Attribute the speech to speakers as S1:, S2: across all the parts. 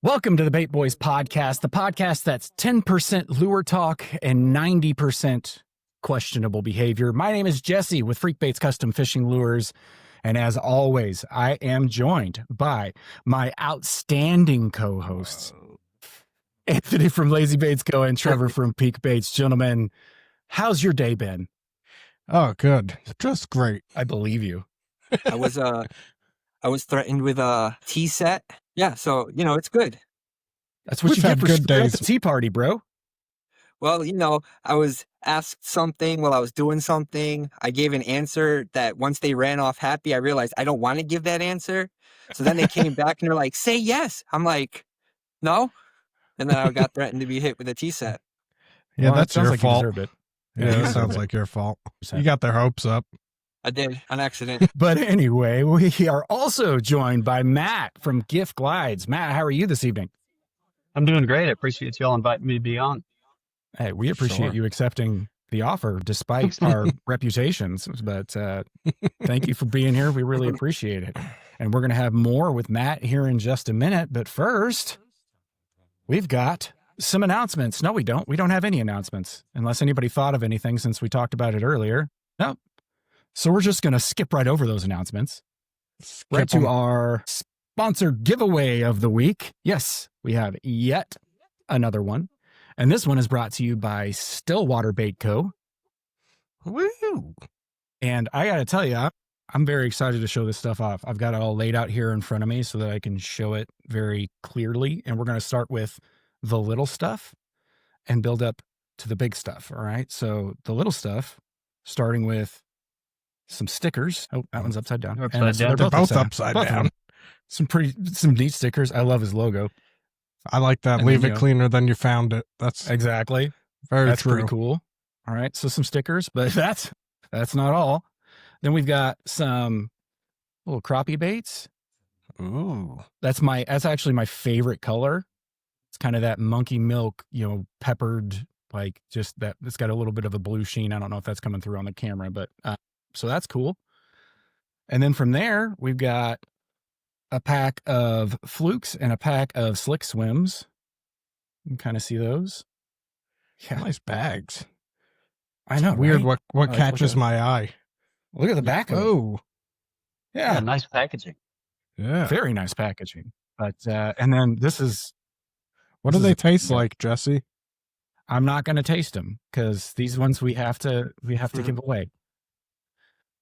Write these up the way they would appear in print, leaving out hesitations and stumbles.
S1: Welcome to the Bait Boys podcast, the podcast that's 10% lure talk and 90% questionable behavior. My name is Jesse with Freek Baits Custom Fishing Lures. And as always, I am joined by my outstanding co-hosts, Anthony from Lazy Baits Co. and Trevor from Peak Baits. Gentlemen, how's your day been?
S2: Oh, good. Just great.
S1: I believe you.
S3: I was threatened with a tea set. Yeah, so, it's good.
S1: That's what
S2: We've
S1: you get
S2: had
S1: for
S2: good
S1: at
S2: days.
S1: the tea party, bro.
S3: Well, I was asked something while I was doing something. I gave an answer that once they ran off happy, I realized I don't want to give that answer. So then they came back and they're like, say yes. I'm like, no. And then I got threatened to be hit with a tea set.
S2: Yeah,
S1: Well,
S2: that's
S1: it sounds
S2: your
S1: like you
S2: fault.
S1: deserved it.
S2: Yeah,
S1: you
S2: that
S1: deserve
S2: sounds
S1: it.
S2: like your fault. You got their hopes up.
S3: I did, on accident.
S1: But anyway, we are also joined by Matt from Giff Glidez. Matt, how are you this evening?
S4: I'm doing great. I appreciate y'all inviting me to be on.
S1: Hey, we appreciate
S2: Sure.
S1: you accepting the offer despite our reputations. But thank you for being here. We really appreciate it. And we're going to have more with Matt here in just a minute. But first, we've got some announcements. No, we don't. We don't have any announcements unless anybody thought of anything since we talked about it earlier. No. So we're just going to skip right over those announcements. Right to our sponsored giveaway of the week. Yes, we have yet another one. And this one is brought to you by Stillwater Bait Co.
S2: Woo!
S1: And I got to tell you, I'm very excited to show this stuff off. I've got it all laid out here in front of me so that I can show it very clearly. And we're going to start with the little stuff and build up to the big stuff. All right. So the little stuff, starting with some stickers. Oh, that one's upside down.
S4: Upside
S1: And so
S4: down.
S1: they're
S2: They're both upside
S1: Both of
S2: down.
S1: them. Some neat stickers. I love his logo.
S2: I like that.
S1: And
S2: Leave
S1: then,
S2: it cleaner than you found it. That's
S1: Exactly.
S2: very
S1: That's
S2: true.
S1: pretty cool. All right. So some stickers, but that's not all. Then we've got some little crappie baits.
S2: Ooh.
S1: That's actually my favorite color. It's kind of that monkey milk, peppered, like just that. It's got a little bit of a blue sheen. I don't know if that's coming through on the camera, but so that's cool. And then from there, we've got a pack of flukes and a pack of slick swims. You can kind of see those. Yeah,
S2: Nice bags.
S1: I know.
S2: Weird
S1: right?
S2: what
S1: Like,
S2: catches
S1: look
S2: my eye.
S1: Look at the back of it.
S2: Oh.
S1: Yeah,
S4: Nice packaging.
S2: Yeah.
S1: very nice packaging. But and then this is,
S2: What do
S1: this
S2: they
S1: is-
S2: taste
S1: yeah.
S2: like, Jesse?
S1: I'm not going to taste them because these ones we have to give away.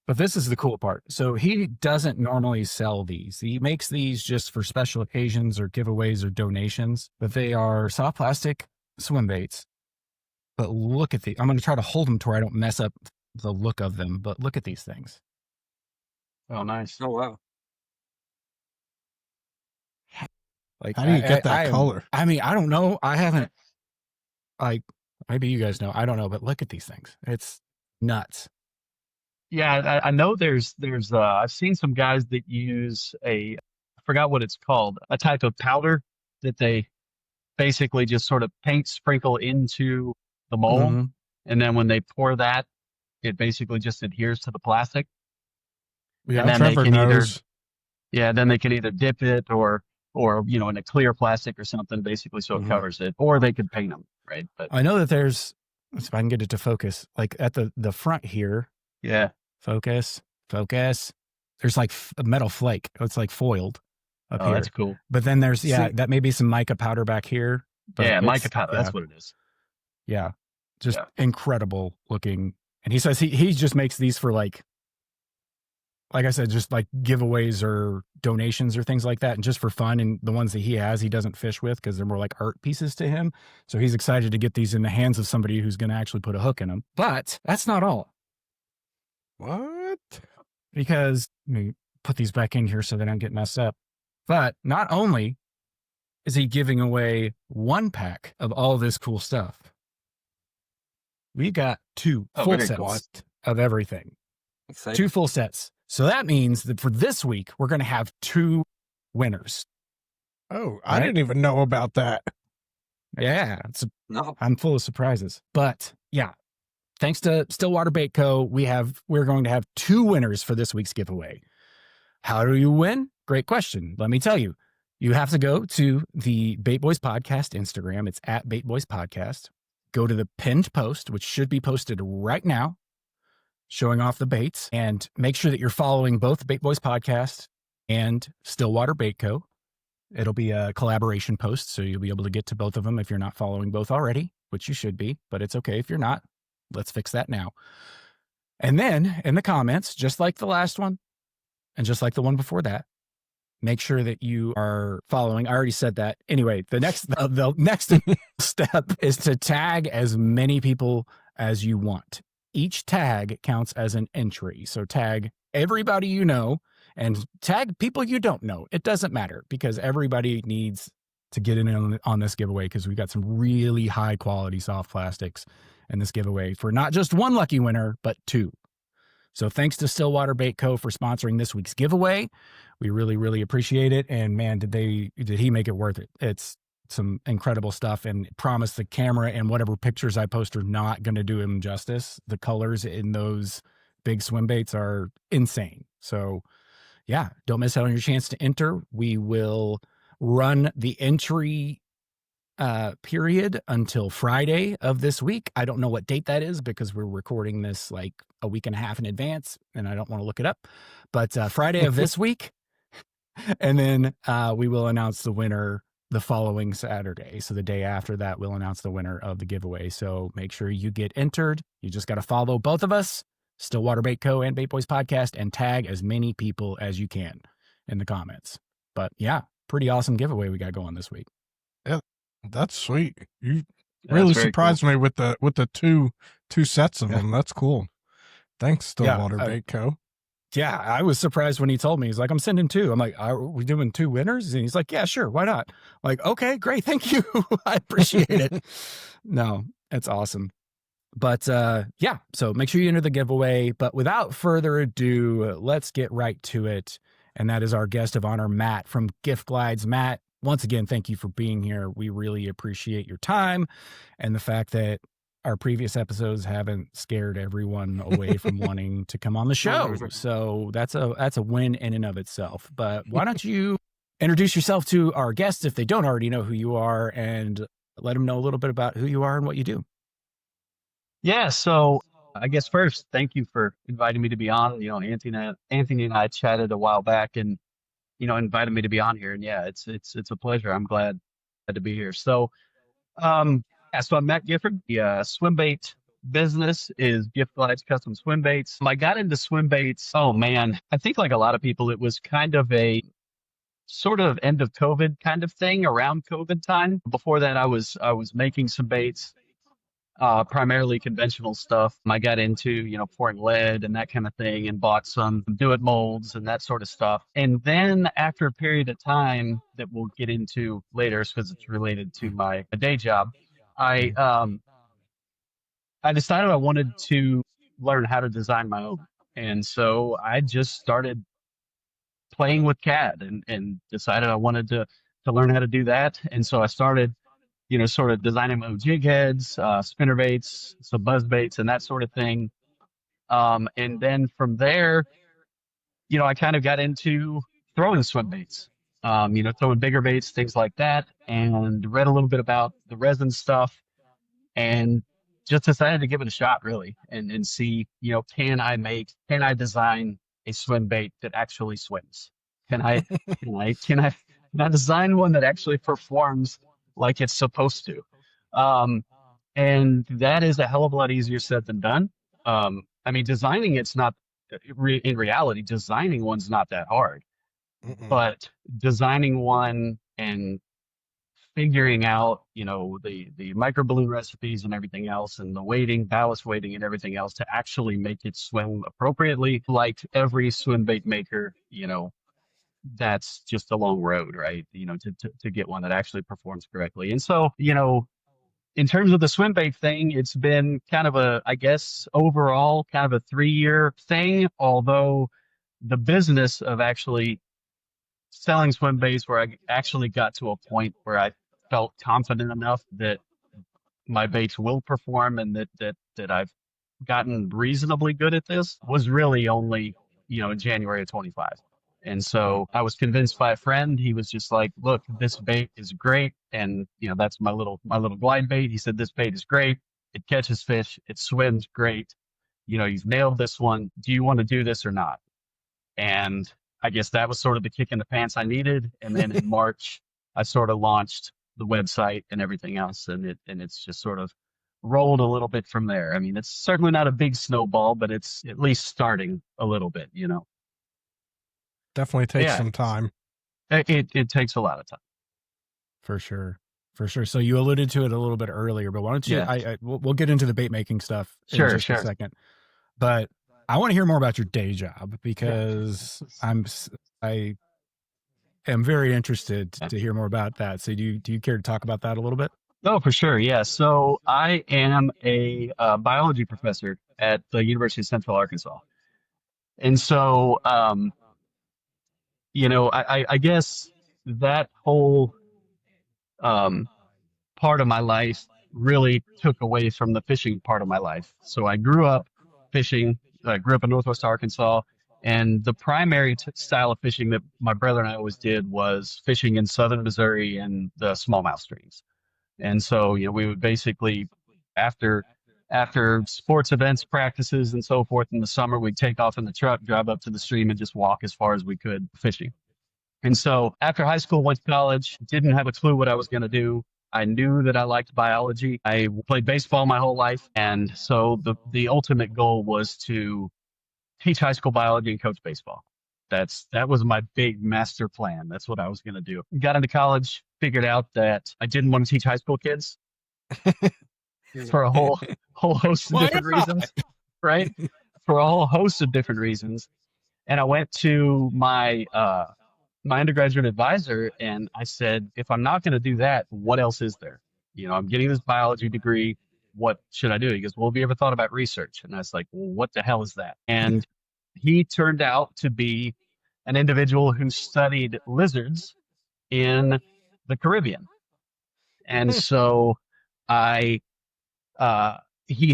S1: But this is the cool part. So he doesn't normally sell these. He makes these just for special occasions or giveaways or donations. But they are soft plastic swim baits. But look at I'm going to try to hold them to where I don't mess up the look of them. But look at these things.
S4: Oh, nice.
S3: Oh, wow.
S1: Like,
S2: How do you get that color?
S1: I mean, I don't know. I haven't, maybe you guys know. I don't know. But look at these things. It's nuts.
S4: Yeah, I know there's I've seen some guys that use I forgot what it's called, a type of powder that they basically just sort of sprinkle into the mold.
S1: Mhm.
S4: And then when they pour that, it basically just adheres to the plastic.
S1: Yeah,
S4: And then they
S2: Trevor
S4: can
S2: knows.
S4: then they can either dip it or in a clear plastic or something, basically, so it
S1: Mhm.
S4: covers it, or they could paint them, right? But
S1: I know that there's, let's see if I can get it to focus, like at the front here,
S4: yeah,
S1: focus. There's like a metal flake. It's like foiled up
S4: oh,
S1: here.
S4: that's cool.
S1: But then there's,
S2: See-
S1: that may be some mica powder back here. But
S4: Yeah,
S1: it's-
S4: mica powder,
S1: yeah,
S4: that's what it is.
S1: yeah. Just
S4: Yeah.
S1: incredible looking. And he says he just makes these for like I said, just like giveaways or donations or things like that. And just for fun. And the ones that he has, he doesn't fish with because they're more like art pieces to him. So he's excited to get these in the hands of somebody who's going to actually put a hook in them. But that's not all.
S2: What?
S1: Because let me put these back in here so they don't get messed up. But not only is he giving away one pack of all this cool stuff, we got two full
S4: very
S1: sets
S4: cool.
S1: of everything.
S3: Exciting.
S1: 2 full sets. So that means that for this week, we're going to have 2 winners.
S2: Oh, I
S1: Right?
S2: didn't even know about that.
S1: Yeah,
S3: No.
S1: I'm full of surprises. But yeah, thanks to Stillwater Bait Co., we're going to have 2 winners for this week's giveaway. How do you win? Great question. Let me tell you. You have to go to the Bait Boys Podcast Instagram. It's at Bait Boys Podcast. Go to the pinned post, which should be posted right now, showing off the baits, and make sure that you're following both Bait Boys Podcast and Stillwater Bait Co. It'll be a collaboration post, so you'll be able to get to both of them if you're not following both already, which you should be, but it's okay if you're not. Let's fix that now. And then in the comments, just like the last one and just like the one before that, make sure that you are following. I already said that. Anyway, the next step is to tag as many people as you want. Each tag counts as an entry. So tag everybody you know and tag people you don't know. It doesn't matter because everybody needs to get in on this giveaway because we've got some really high quality soft plastics in this giveaway for not just one lucky winner, but two. So thanks to Stillwater Bait Co. for sponsoring this week's giveaway. We really, really appreciate it. And man, did he make it worth it. It's some incredible stuff, and promise the camera and whatever pictures I post are not going to do him justice. The colors in those big swim baits are insane. So yeah, don't miss out on your chance to enter. We will run the entry period until Friday of this week. I don't know what date that is because we're recording this like a week and a half in advance and I don't want to look it up, but Friday of this week. And then we will announce the winner the following Saturday. So the day after that, we'll announce the winner of the giveaway. So make sure you get entered. You just got to follow both of us, Stillwater Bait Co. and Bait Boys Podcast, and tag as many people as you can in the comments. But yeah, pretty awesome giveaway we got going this week.
S2: Yeah, that's sweet. You really surprised me with the two sets of them. That's cool. Thanks, Stillwater Bait Co.
S1: Yeah, I was surprised when he told me. He's like, I'm sending two. I'm like, are we doing two winners? And he's like, yeah, sure. Why not? I'm like, okay, great. Thank you. I appreciate it. No, it's awesome. But yeah, so make sure you enter the giveaway. But without further ado, let's get right to it. And that is our guest of honor, Matt from Giff Glidez. Matt, once again, thank you for being here. We really appreciate your time and the fact that our previous episodes haven't scared everyone away from wanting to come on the show. So that's a win in and of itself. But why don't you introduce yourself to our guests if they don't already know who you are, and let them know a little bit about who you are and what you do.
S4: Yeah. So I guess first, thank you for inviting me to be on. You know, Anthony and I chatted a while back and, you know, invited me to be on here. And yeah, it's a pleasure. I'm glad to be here. So, so I'm Matt Gifford. The swim bait business is Giff Glidez Custom Swim Baits. I got into swim baits. Oh man, I think like a lot of people, it was kind of a sort of end of COVID kind of thing around COVID time. Before that, I was making some baits, primarily conventional stuff. I got into, you know, pouring lead and that kind of thing, and bought some do-it molds and that sort of stuff. And then after a period of time that we'll get into later, because it's related to my day job, I decided I wanted to learn how to design my own. And so I just started playing with CAD and decided I wanted to learn how to do that. And so I started, you know, sort of designing my own jig heads, spinner baits, some buzz baits and that sort of thing. And then from there, you know, I kind of got into throwing swim baits, you know, throwing bigger baits, things like that, and read a little bit about the resin stuff and just decided to give it a shot really and see, you know, can I design a swim bait that actually swims? Can I design one that actually performs like it's supposed to? And that is a hell of a lot easier said than done. I mean, designing it's not in reality, designing one's not that hard, but designing one and figuring out, you know, the micro balloon recipes and everything else, and the weighting, ballast weighting and everything else to actually make it swim appropriately, like every swim bait maker, you know, that's just a long road, right? You know, to get one that actually performs correctly. And so, you know, in terms of the swim bait thing, it's been kind of I guess overall kind of a 3-year thing, although the business of actually selling swim baits, where I actually got to a point where I felt confident enough that my baits will perform and that I've gotten reasonably good at this, was really only, you know, in January of 25. And so I was convinced by a friend. He was just like, look, this bait is great. And, that's my little glide bait. He said, this bait is great. It catches fish. It swims great. You've nailed this one. Do you want to do this or not? And I guess that was sort of the kick in the pants I needed. And then in March, I sort of launched the website and everything else. And it's just sort of rolled a little bit from there. I mean, it's certainly not a big snowball, but it's at least starting a little bit,
S2: Definitely takes some time.
S4: It takes a lot of time.
S1: For sure. So you alluded to it a little bit earlier, but why don't you, we'll get into the bait making stuff in just a second. But I want to hear more about your day job, because I am very interested to hear more about that. So do you care to talk about that a little bit?
S4: Oh, for sure. Yeah. So I am a biology professor at the University of Central Arkansas. And so, I guess that whole part of my life really took away from the fishing part of my life. So I grew up fishing. I grew up in Northwest Arkansas, and the primary style of fishing that my brother and I always did was fishing in southern Missouri and the smallmouth streams. And so, we would basically, after sports events, practices, and so forth in the summer, we'd take off in the truck, drive up to the stream, and just walk as far as we could fishing. And so after high school, went to college, didn't have a clue what I was going to do. I knew that I liked biology. I played baseball my whole life. And so the ultimate goal was to teach high school biology and coach baseball. That was my big master plan. That's what I was going to do. Got into college, figured out that I didn't want to teach high school kids for a whole host of different reasons, right? For a whole host of different reasons. And I went to my undergraduate advisor and I said, if I'm not going to do that, what else is there? I'm getting this biology degree. What should I do? He goes, well, have you ever thought about research? And I was like, well, what the hell is that? And he turned out to be an individual who studied lizards in the Caribbean. And so he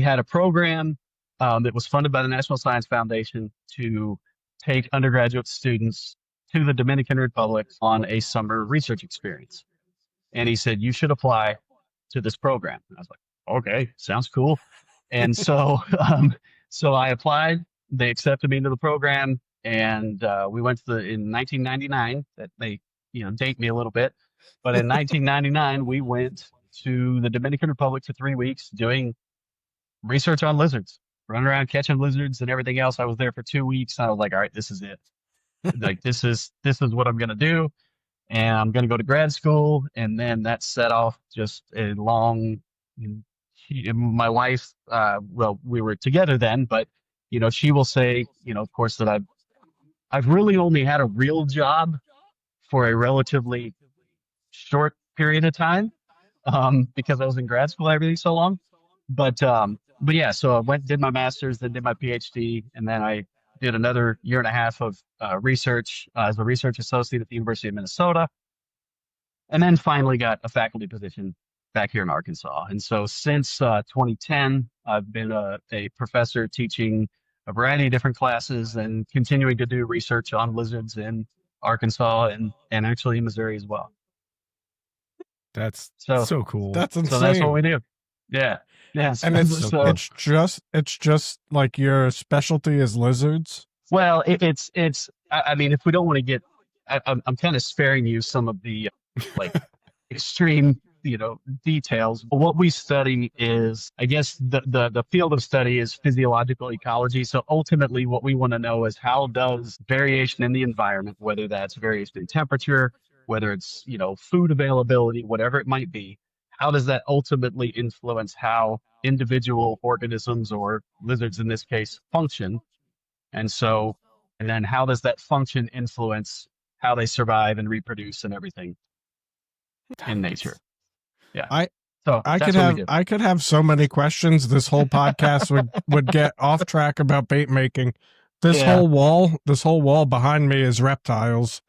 S4: had a program that was funded by the National Science Foundation to take undergraduate students to the Dominican Republic on a summer research experience. And he said, you should apply to this program. And I was like, okay, sounds cool. And so, so I applied. They accepted me into the program, and we went in 1999. That they, date me a little bit, but in 1999 we went to the Dominican Republic for 3 weeks doing research on lizards, running around catching lizards and everything else. I was there for 2 weeks, and I was like, all right, this is it. Like this is what I'm gonna do, and I'm gonna go to grad school. And then that set off just a long. My wife, well, we were together then, but she will say, of course, that I've really only had a real job for a relatively short period of time, because I was in grad school, everything so long. But yeah, so I did my master's, then did my PhD, and then I did another year and a half of research as a research associate at the University of Minnesota, and then finally got a faculty position back here in Arkansas. And so since 2010, I've been a professor teaching a variety of different classes and continuing to do research on lizards in Arkansas and actually in Missouri as well.
S1: That's so cool.
S2: That's insane.
S4: So that's what we do. Yeah. Yeah.
S2: And it's just like your specialty is lizards.
S4: Well, I mean, if we don't want to get, I'm kind of sparing you some of the like extreme, details. But what we study is, I guess the field of study is physiological ecology. So ultimately what we want to know is, how does variation in the environment, whether that's variation in temperature, whether it's, food availability, whatever it might be, how does that ultimately influence how individual organisms, or lizards in this case, function? And then how does that function influence how they survive and reproduce and everything in nature? Yeah.
S2: I could have so many questions. This whole podcast would get off track about bait making. This whole wall behind me is reptiles.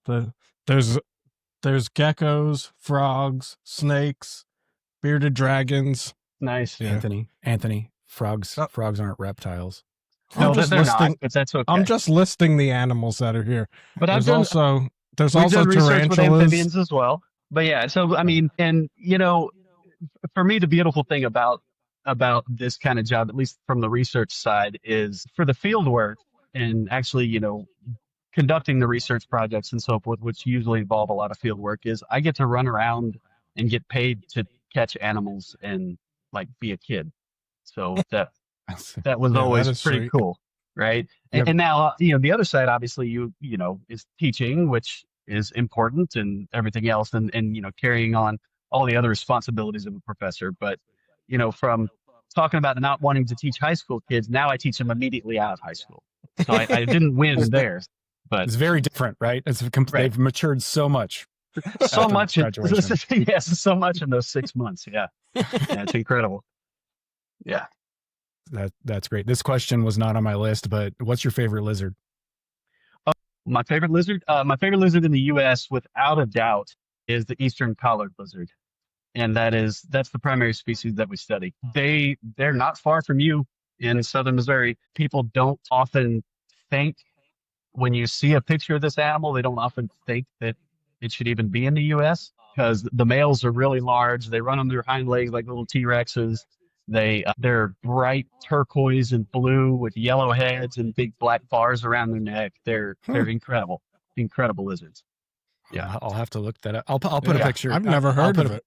S2: There's geckos, frogs, snakes, bearded dragons.
S4: Nice.
S1: Yeah. Anthony, frogs aren't reptiles.
S4: No, they're not, but that's okay.
S2: I'm just listing the animals that are here.
S4: But
S2: there's also
S4: research with
S2: tarantulas.
S4: amphibians as well. But yeah, so I mean, and for me, the beautiful thing about this kind of job, at least from the research side, is for the field work and actually, conducting the research projects and so forth, which usually involve a lot of field work, is I get to run around and get paid to catch animals and like be a kid. So that was always pretty cool, right? Yep. And now, the other side, obviously, is teaching, which is important, and everything else, and carrying on all the other responsibilities of a professor. But from talking about not wanting to teach high school kids, now I teach them immediately out of high school. So I didn't win there, but
S1: it's very different, right? They've matured so much.
S4: So much. Yes, so much in those 6 months. Yeah, it's incredible. Yeah.
S1: That's great. This question was not on my list, but what's your favorite lizard?
S4: My favorite lizard? My favorite lizard in the U.S., without a doubt, is the eastern collared lizard. And that's the primary species that we study. They're not far from you in southern Missouri. People don't often think, when you see a picture of this animal, they don't often think that it should even be in the U.S. because the males are really large. They run on their hind legs like little T-Rexes. They're bright turquoise and blue with yellow heads and big black bars around their neck. They're incredible lizards. Yeah,
S1: I'll have to look that up. I'll put a picture.
S2: I've never heard of it.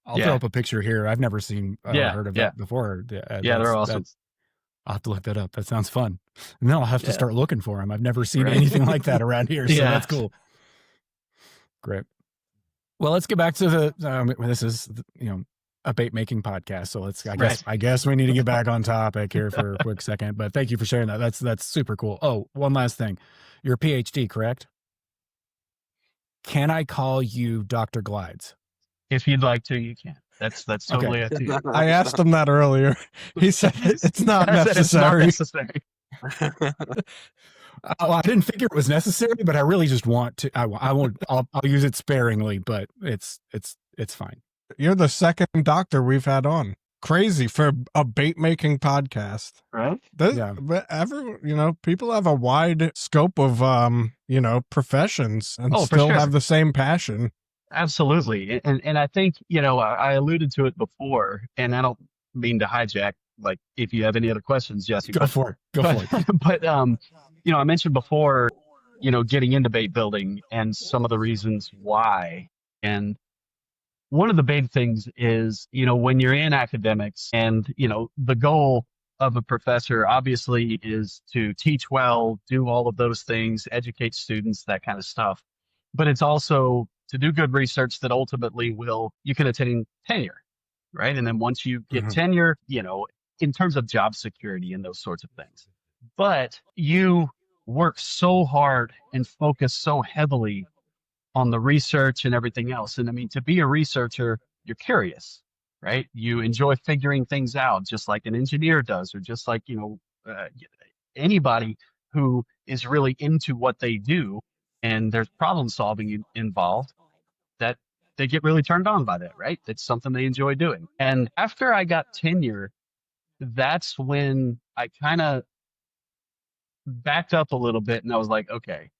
S1: I'll throw up a picture here. I've never seen heard of it before.
S4: They're awesome.
S1: I'll have to look that up. That sounds fun. And then I'll have to start looking for them. I've never seen anything like that around here. So that's cool. Great. Well, let's get back to this is, a bait making podcast. So I guess we need to get back on topic here for a quick second, but thank you for sharing that. That's super cool. Oh, one last thing. You're a PhD, correct? Can I call you Dr. Glidez?
S4: If you'd like to, you can. That's totally up to you.
S2: I asked him that earlier. He said it's not necessary.
S1: I didn't figure it was necessary, but I really just want to. I'll use it sparingly, but it's fine.
S2: You're the second doctor we've had on. Crazy for a bait making podcast,
S4: right?
S2: But people have a wide scope of professions and still have the same passion.
S4: Absolutely. And I think, I alluded to it before, and I don't mean to hijack, like, if you have any other questions, Jesse.
S1: Go for it.
S4: But, I mentioned before, getting into bait building and some of the reasons why. And one of the big things is, when you're in academics and, the goal of a professor obviously is to teach well, do all of those things, educate students, that kind of stuff. But it's also to do good research that ultimately you can attain tenure, right? And then once you get tenure, in terms of job security and those sorts of things. But you work so hard and focus so heavily on the research and everything else. And I mean, to be a researcher, you're curious, right? You enjoy figuring things out, just like an engineer does, or just like, anybody who is really into what they do. And there's problem solving involved, that they get really turned on by that, right? It's something they enjoy doing. And after I got tenure, that's when I kind of backed up a little bit and I was like, okay,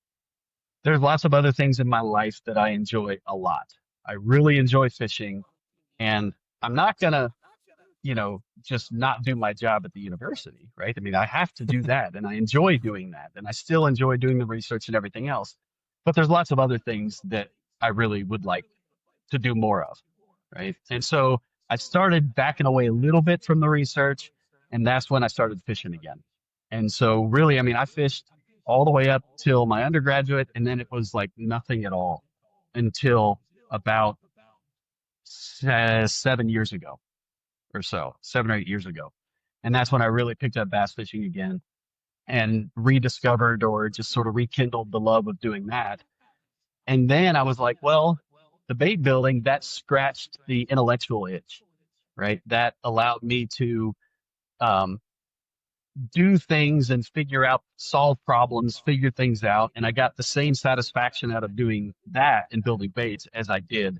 S4: there's lots of other things in my life that I enjoy a lot. I really enjoy fishing, and I'm not going to, just not do my job at the university, right? I mean, I have to do that, and I enjoy doing that, and I still enjoy doing the research and everything else. But there's lots of other things that I really would like to do more of, right? And so I started backing away a little bit from the research, and that's when I started fishing again. And so really, I mean, I fished all the way up till my undergraduate, and then it was like nothing at all until about 7 years ago or so, 7 or 8 years ago. And that's when I really picked up bass fishing again and rediscovered, or just sort of rekindled, the love of doing that. And then I was like, well, the bait building, that scratched the intellectual itch, right? That allowed me to do things and solve problems, figure things out. And I got the same satisfaction out of doing that and building baits as I did,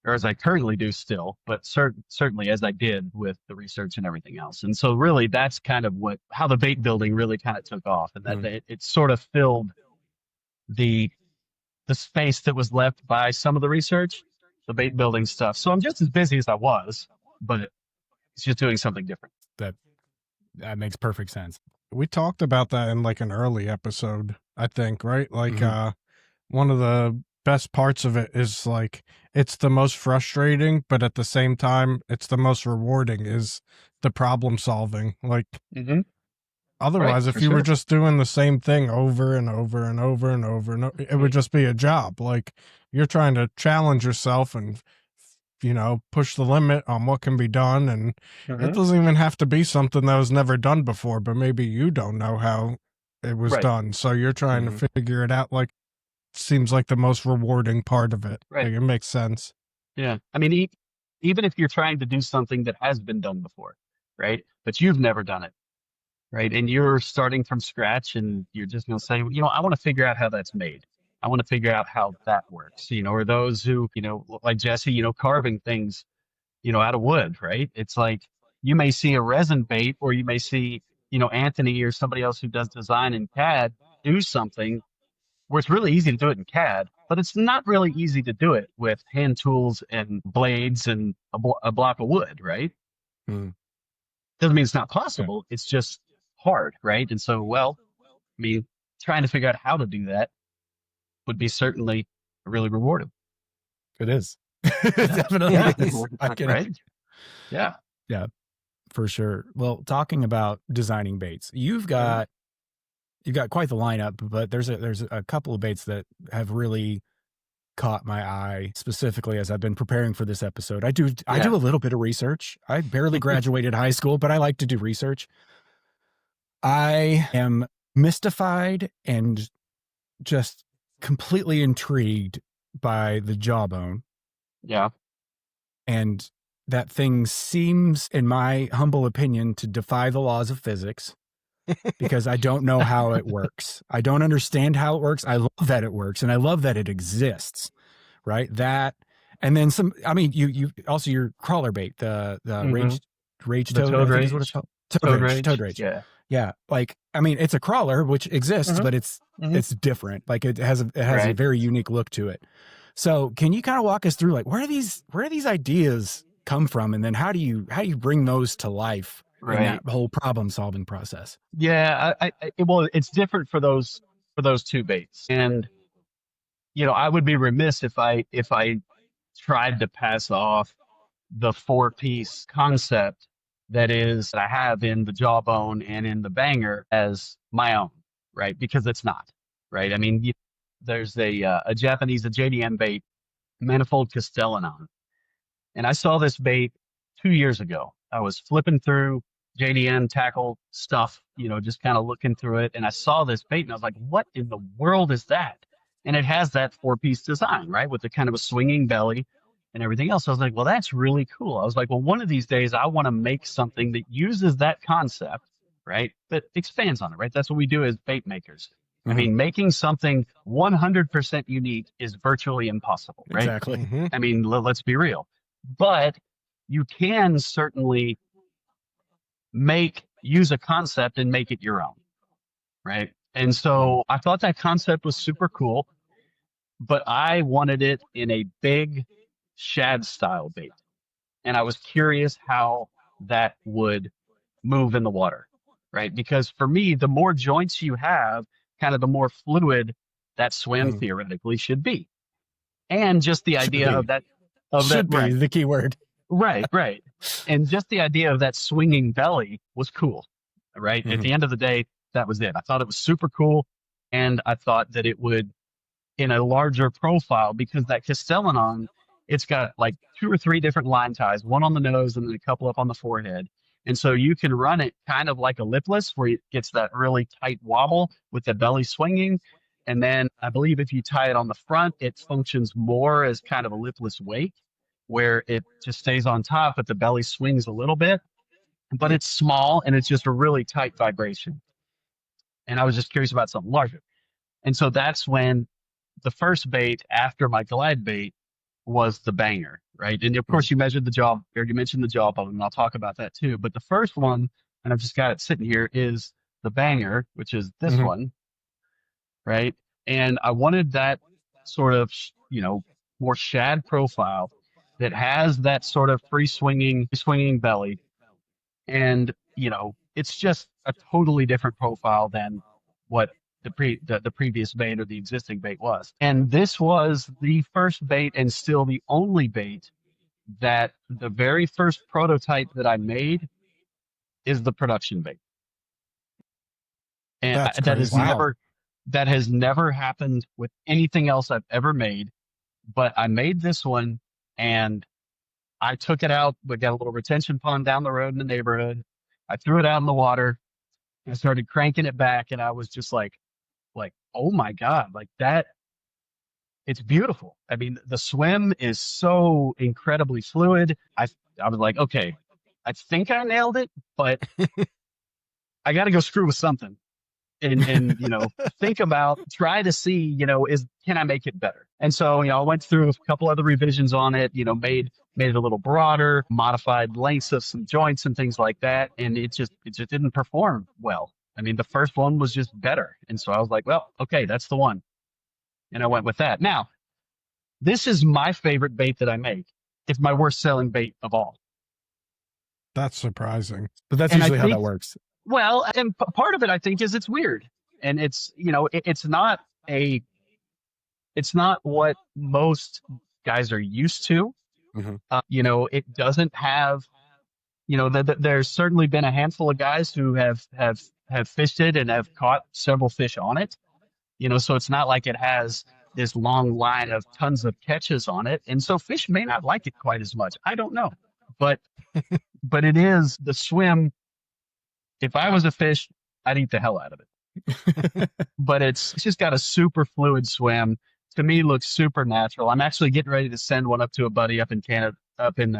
S4: or as I currently do still, but certainly as I did with the research and everything else. And so really that's kind of how the bait building really kind of took off, and that it sort of filled the space that was left by some of the research, the bait building stuff. So I'm just as busy as I was, but it's just doing something different.
S1: That makes perfect sense.
S2: We talked about that in like an early episode, I think, right? Like one of the best parts of it is like it's the most frustrating, but at the same time it's the most rewarding, is the problem solving. Like otherwise, if you were just doing the same thing over and over and over and over and over, it would just be a job. Like you're trying to challenge yourself and push the limit on what can be done, and it doesn't even have to be something that was never done before, but maybe you don't know how it was done, so you're trying to figure it out. Like seems like the most rewarding part of it. Like, it makes sense.
S4: Yeah, I mean, even if you're trying to do something that has been done before, right, but you've never done it, right, and you're starting from scratch, and you're just going to say, I want to figure out how that's made. I want to figure out how that works, or those who, like Jesse, carving things, out of wood, right? It's like you may see a resin bait, or you may see, Anthony or somebody else who does design in CAD do something where it's really easy to do it in CAD, but it's not really easy to do it with hand tools and blades and a block of wood, right? Doesn't mean it's not possible. It's just hard, right? And so, trying to figure out how to do that would be certainly really rewarding.
S1: It is. It definitely is.
S4: Right? Yeah.
S1: Yeah, for sure. Well, talking about designing baits, you've got quite the lineup, but there's a couple of baits that have really caught my eye, specifically as I've been preparing for this episode. I do a little bit of research. I barely graduated high school, but I like to do research. I am mystified and just completely intrigued by the jawbone.
S4: Yeah.
S1: And that thing seems, in my humble opinion, to defy the laws of physics, because I don't know how it works. I don't understand how it works. I love that it works, and I love that it exists, right? That, and then some, I mean, you also your crawler bait, the rage toad, I think is what it's called. Toad rage.
S4: Yeah.
S1: Yeah. Like, I mean, it's a crawler, which exists, but it's different. Like it has a very unique look to it. So can you kind of walk us through, like, where do these ideas come from? And then how do you bring those to life in that whole problem solving process?
S4: Yeah. Well, it's different for those two baits. And, I would be remiss if I tried to pass off the 4-piece concept that I have in the jawbone and in the banger as my own, right? Because it's not, right? I mean, there's a Japanese, a JDM bait, manifold castellanon. And I saw this bait 2 years ago. I was flipping through JDM tackle stuff, just kind of looking through it. And I saw this bait and I was like, what in the world is that? And it has that 4-piece design, right? With the kind of a swinging belly and everything else. I was like, well, that's really cool. I was like, well, one of these days I want to make something that uses that concept, right? But expands on it, right? That's what we do as bait makers. I mean, making something 100% unique is virtually impossible, right?
S1: Exactly.
S4: I mean, let's be real. But you can certainly use a concept and make it your own, right? And so I thought that concept was super cool, but I wanted it in a big shad style bait. And I was curious how that would move in the water, right? Because for me, the more joints you have, kind of the more fluid that swim theoretically should be. And just the idea of that
S1: the key word.
S4: Right. And just the idea of that swinging belly was cool, right? At the end of the day, that was it. I thought it was super cool. And I thought that it would, in a larger profile, because that castellanon, it's got like 2 or 3 different line ties, one on the nose and then a couple up on the forehead. And so you can run it kind of like a lipless, where it gets that really tight wobble with the belly swinging. And then I believe if you tie it on the front, it functions more as kind of a lipless wake, where it just stays on top, but the belly swings a little bit. But it's small and it's just a really tight vibration. And I was just curious about something larger. And so that's when the first bait after my glide bait was the banger, right? And of course, you measured the jaw, or you mentioned the jawbone, and I'll talk about that too. But the first one, and I've just got it sitting here, is the banger, which is this one, right? And I wanted that sort of, more shad profile that has that sort of free swinging belly. And, it's just a totally different profile than what the previous bait or the existing bait was. And this was the first bait and still the only bait that the very first prototype that I made is the production bait. And that has never happened with anything else I've ever made. But I made this one and I took it out. We got a little retention pond down the road in the neighborhood. I threw it out in the water and started cranking it back. And I was just like, oh my God, like that. It's beautiful. I mean, the swim is so incredibly fluid. I was like, okay, I think I nailed it, but I got to go screw with something. And try to see, can I make it better? And so, I went through a couple other revisions on it, made it a little broader, modified lengths of some joints and things like that. And it just didn't perform well. I mean, the first one was just better. And so I was like, well, okay, that's the one. And I went with that. Now, this is my favorite bait that I make. It's my worst selling bait of all.
S2: That's surprising.
S1: But that's usually how that works.
S4: Well, and part of it, I think, is it's weird. And it's, it's not what most guys are used to. It doesn't have, there's certainly been a handful of guys who have fished it and have caught several fish on it. So it's not like it has this long line of tons of catches on it. And so fish may not like it quite as much. I don't know. But it is the swim. If I was a fish, I'd eat the hell out of it. But it's just got a super fluid swim. To me, looks super natural. I'm actually getting ready to send one up to a buddy up in Canada, up in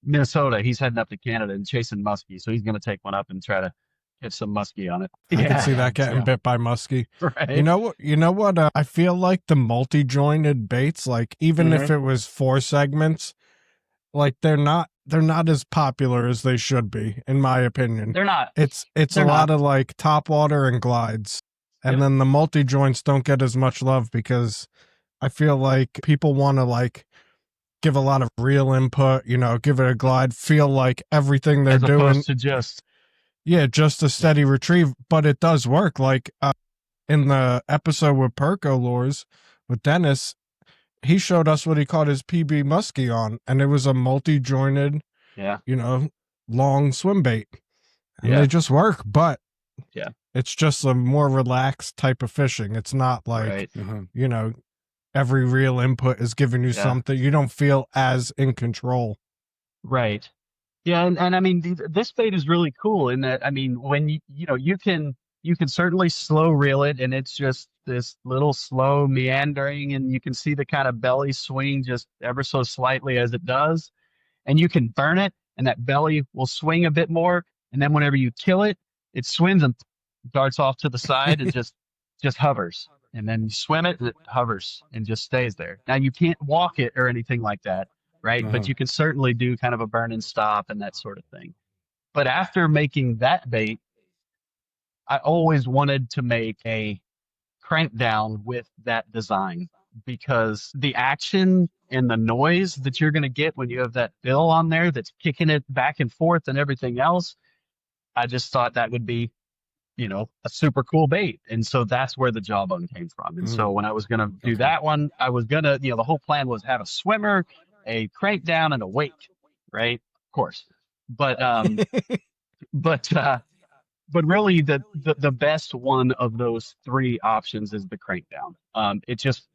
S4: Minnesota. He's heading up to Canada and chasing muskie. So he's going to take one up and try to get some muskie on it.
S2: I can see that getting bit by muskie.
S4: Right.
S2: You know what? I feel like the multi-jointed baits, like even if it was 4 segments, like they're not as popular as they should be, in my opinion.
S4: They're not.
S2: It's a lot of like Topwater and Glides. And then the multi-joints don't get as much love because I feel like people want to like give a lot of real input, give it a glide, feel like everything they're doing
S4: to just
S2: a steady retrieve, but it does work. Like in the episode with Perco Lures with Dennis, he showed us what he caught his PB muskie on, and it was a multi-jointed, long swim bait. And they just work, but it's just a more relaxed type of fishing. It's not like, every real input is giving you something. You don't feel as in control.
S4: Right. Yeah. And I mean, this bait is really cool in that, I mean, when you can certainly slow reel it, and it's just this little slow meandering, and you can see the kind of belly swing just ever so slightly as it does. And you can burn it, and that belly will swing a bit more. And then whenever you kill it, it swims and darts off to the side and just hovers. And then you swim it, and it hovers and just stays there. Now you can't walk it or anything like that, right? But you can certainly do kind of a burn and stop and that sort of thing. But after making that bait, I always wanted to make a crank down with that design, because the action and the noise that you're going to get when you have that bill on there that's kicking it back and forth and everything else, I just thought that would be, a super cool bait. And so that's where the jawbone came from. And so when I was going to do that one, I was going to, the whole plan was have a swimmer, a crank down, and a wake, right? Of course. But really the best one of those 3 options is the crank down. It just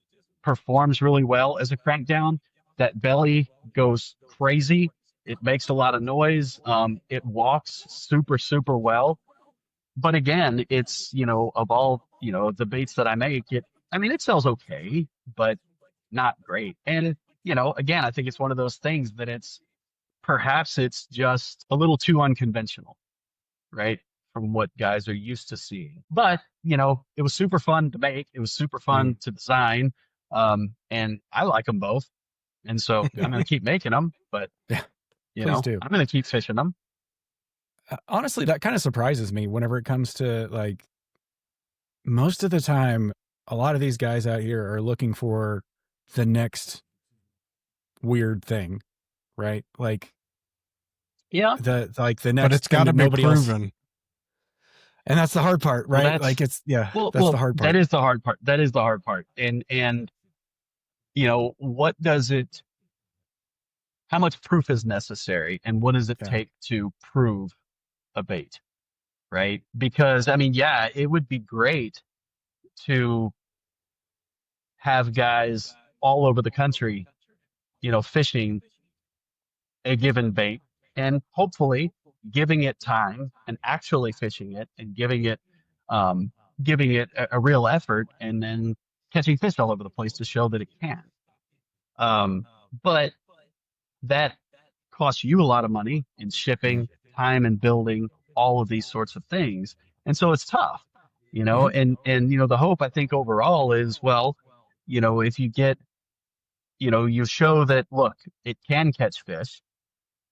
S4: performs really well as a crank down. That belly goes crazy. It makes a lot of noise. It walks super, super well. But again, it's, of all, the baits that I make, it sells okay, but not great. And, again, I think it's one of those things that perhaps it's just a little too unconventional, right? From what guys are used to seeing. But, it was super fun to make. It was super fun to design. And I like them both. And so I'm going to keep making them, but
S1: Yeah,
S4: you
S1: please
S4: know,
S1: do.
S4: I'm going to keep fishing them.
S1: Honestly, that kind of surprises me whenever it comes to like most of the time, a lot of these guys out here are looking for the next weird thing, right? Like
S4: Yeah.
S1: the
S2: But
S1: next
S2: it's got
S1: thing
S2: to
S1: that
S2: be
S1: nobody else.
S2: proven.
S1: And that's the hard part,
S4: Well,
S1: right? Like it's that's the hard part.
S4: That is the hard part. That is the hard part. And you know, what does it? How much proof is necessary, and what does it
S1: Yeah.
S4: take to prove a bait, right? Because I mean, yeah, it would be great to have guys all over the country, you know, fishing a given bait and hopefully giving it time and actually fishing it and um, giving it a real effort and then catching fish all over the place to show that it can. But that costs you a lot of money in shipping, time and building, all of these sorts of things. And so it's tough, you know, and you know, the hope I think overall is, well, you know, if you get, you know, you show that, look, it can catch fish,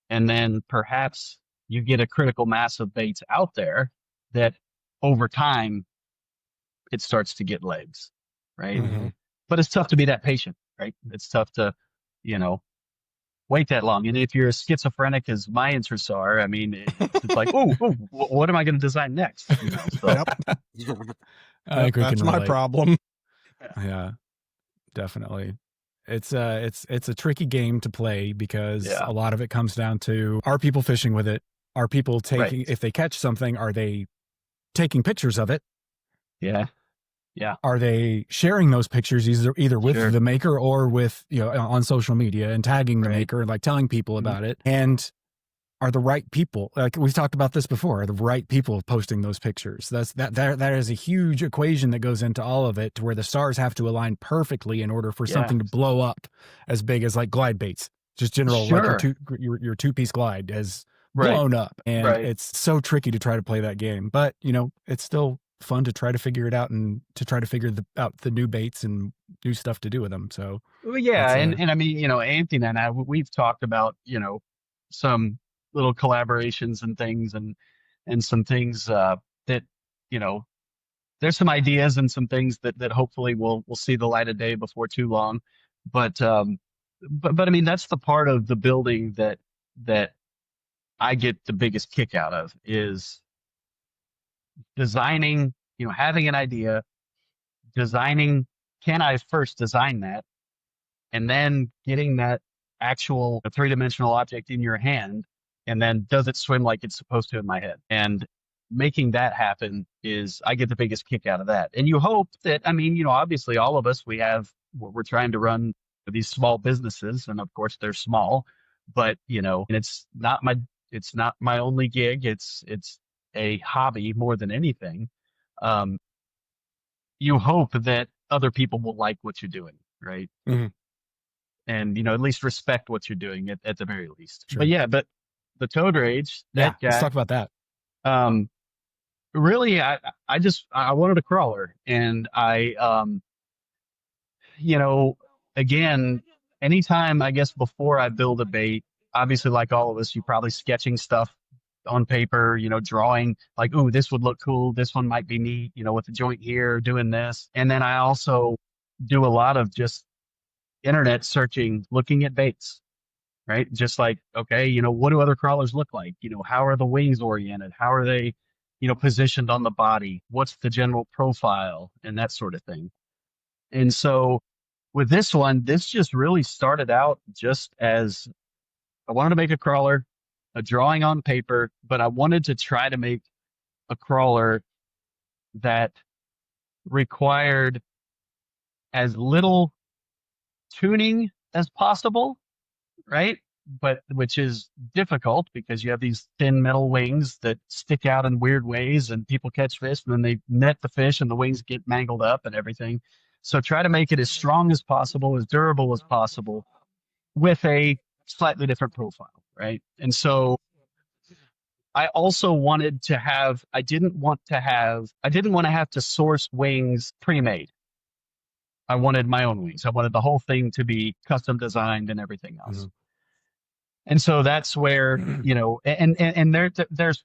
S4: and then perhaps you get a critical mass of baits out there that over time it starts to get legs, right?
S2: Mm-hmm.
S4: But it's tough to be that patient, right? It's tough to, you know, wait that long. And if you're as schizophrenic as my interests are, I mean, it's like, what am I going to design next? You know, so.
S2: Yep.
S1: I think we
S2: That's
S1: can
S2: my
S1: relate.
S2: problem.
S1: Yeah, definitely. It's a tricky game to play because a lot of it comes down to, are people fishing with it? Are people taking, if they catch something, are they taking pictures of it?
S4: Yeah. Yeah.
S1: Are they sharing those pictures either with the maker or with, you know, on social media and tagging the maker and like telling people about it? And are the right people, like we've talked about this before, are the right people posting those pictures? That is a huge equation that goes into all of it, to where the stars have to align perfectly in order for something to blow up as big as like glide baits. Just general, like your two-piece glide has blown up, and it's so tricky to try to play that game. But you know, it's still fun to try to figure it out and to try to figure out the new baits and new stuff to do with them. So
S4: well, yeah, and I mean, you know, Anthony and I, we've talked about, you know, some little collaborations and things, and some things that, you know, there's some ideas and some things that hopefully will see the light of day before too long. But I mean, that's the part of the building that I get the biggest kick out of, is designing, you know, having an idea, designing, can I first design that, and then getting that actual three-dimensional object in your hand, and then does it swim like it's supposed to in my head? And making that happen is, I get the biggest kick out of that. And you hope that, I mean, you know, obviously all of us, we're trying to run these small businesses, and of course they're small, but you know, and it's not my only gig. It's a hobby more than anything. You hope that other people will like what you're doing, right?
S2: Mm-hmm.
S4: And you know, at least respect what you're doing at the very least.
S1: Sure.
S4: But yeah, but the Toad Rage, that guy,
S1: let's talk about that.
S4: Really, I wanted a crawler, and I you know, again, anytime, I guess, before I build a bait, obviously, like all of us, you're probably sketching stuff on paper, you know, drawing like, ooh, this would look cool, this one might be neat, you know, with the joint here, doing this. And then I also do a lot of just internet searching, looking at baits, right? Just like, okay, you know, what do other crawlers look like? You know, how are the wings oriented? How are they, you know, positioned on the body? What's the general profile and that sort of thing? And so with this one, this just really started out just as, I wanted to make a crawler, a drawing on paper, but I wanted to try to make a crawler that required as little tuning as possible, right? But which is difficult because you have these thin metal wings that stick out in weird ways, and people catch fish and then they net the fish and the wings get mangled up and everything. So try to make it as strong as possible, as durable as possible, with a slightly different profile, right? And so I also wanted to have, I didn't want to have to source wings pre-made. I wanted my own wings. I wanted the whole thing to be custom designed and everything else.
S2: Mm-hmm.
S4: And so that's where, and there's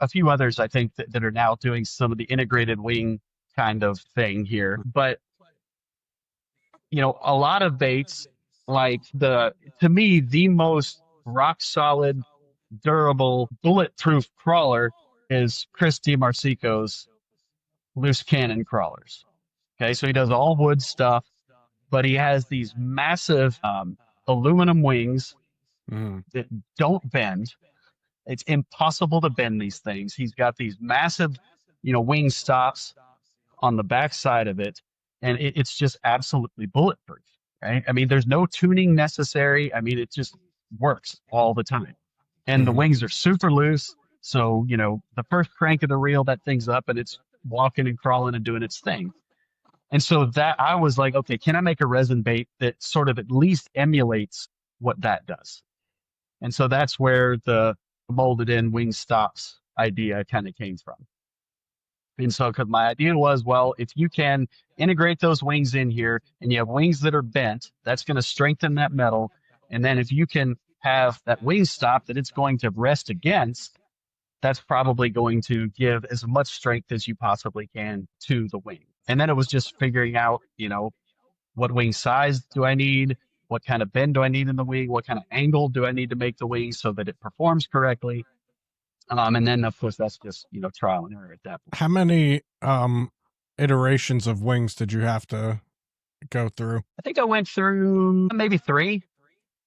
S4: a few others, I think, that are now doing some of the integrated wing kind of thing here. But, a lot of baits, to me, the most rock solid, durable, bulletproof crawler is Chris DiMarsico's loose cannon crawlers. Okay, so he does all wood stuff, but he has these massive aluminum wings that don't bend. It's impossible to bend these things. He's got these massive, wing stops on the back side of it, and it's just absolutely bulletproof, right? I mean, there's no tuning necessary. I mean, it just works all the time. And the wings are super loose. So, the first crank of the reel, that thing's up and it's walking and crawling and doing its thing. And so that I was like, okay, can I make a resin bait that sort of at least emulates what that does? And so that's where the molded in wing stops idea kind of came from. And so, because my idea was, well, if you can integrate those wings in here and you have wings that are bent, that's going to strengthen that metal. And then if you can have that wing stop that it's going to rest against, that's probably going to give as much strength as you possibly can to the wing. And then it was just figuring out, what wing size do I need? What kind of bend do I need in the wing? What kind of angle do I need to make the wing so that it performs correctly? And then, of course, that's just, trial and error at that point.
S2: How many iterations of wings did you have to go through?
S4: I think I went through maybe 3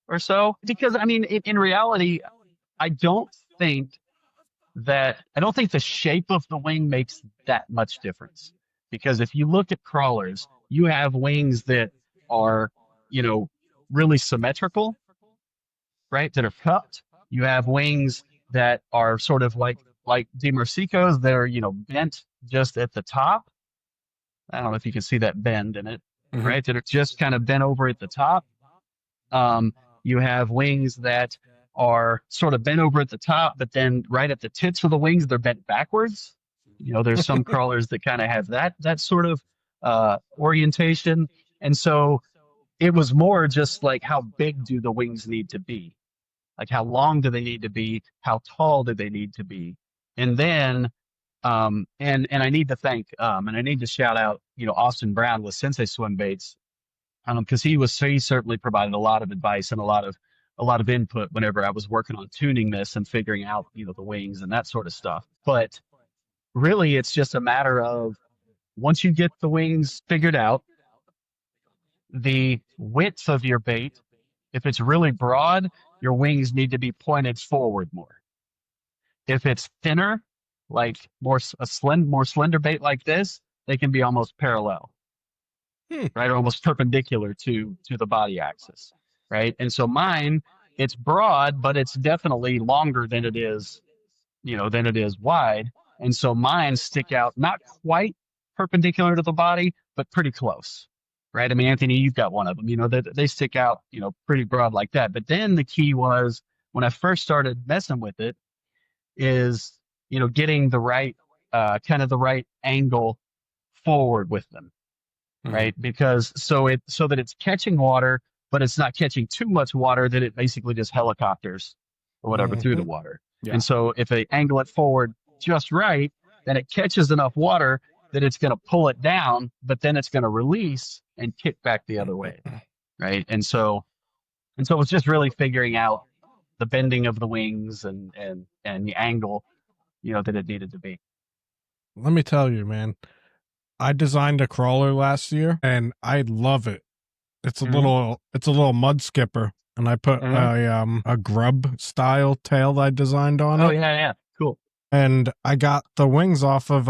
S4: or so. Because, I mean, in reality, I don't think the shape of the wing makes that much difference. Because if you look at crawlers, you have wings that are, really symmetrical, right? That are cupped. You have wings that are sort of like DiMarsico's that are, bent just at the top. I don't know if you can see that bend in it, right? That are just kind of bent over at the top. You have wings that are sort of bent over at the top, but then right at the tips of the wings, they're bent backwards. There's some crawlers that kind of have that sort of orientation. And so it was more just like, how big do the wings need to be? Like, how long do they need to be? How tall do they need to be? And then, and I need to thank, and I need to shout out, Austin Brown with Sensei Swim Baits, because he certainly provided a lot of advice and a lot of input whenever I was working on tuning this and figuring out, the wings and that sort of stuff. But really, it's just a matter of, once you get the wings figured out, the width of your bait, if it's really broad, your wings need to be pointed forward more. If it's thinner, like more slender bait like this, they can be almost parallel, right? Or almost perpendicular to the body axis, right? And so mine, it's broad, but it's definitely longer than it is, wide. And so mine stick out not quite perpendicular to the body, but pretty close, right? I mean, Anthony, you've got one of them, they stick out, pretty broad like that. But then the key was, when I first started messing with it, is, getting the right, kind of the right angle forward with them, right? Because so that it's catching water, but it's not catching too much water that it basically just helicopters or whatever through the water. Yeah. And so if they angle it forward just right, then it catches enough water that it's going to pull it down, but then it's going to release and kick back the other way, right? And so it's just really figuring out the bending of the wings and the angle, that it needed to be.
S2: Let me tell you, man, I designed a crawler last year and I love it. It's a little mud skipper, and I put a grub style tail I designed on it.
S4: Oh yeah, cool.
S2: And I got the wings off of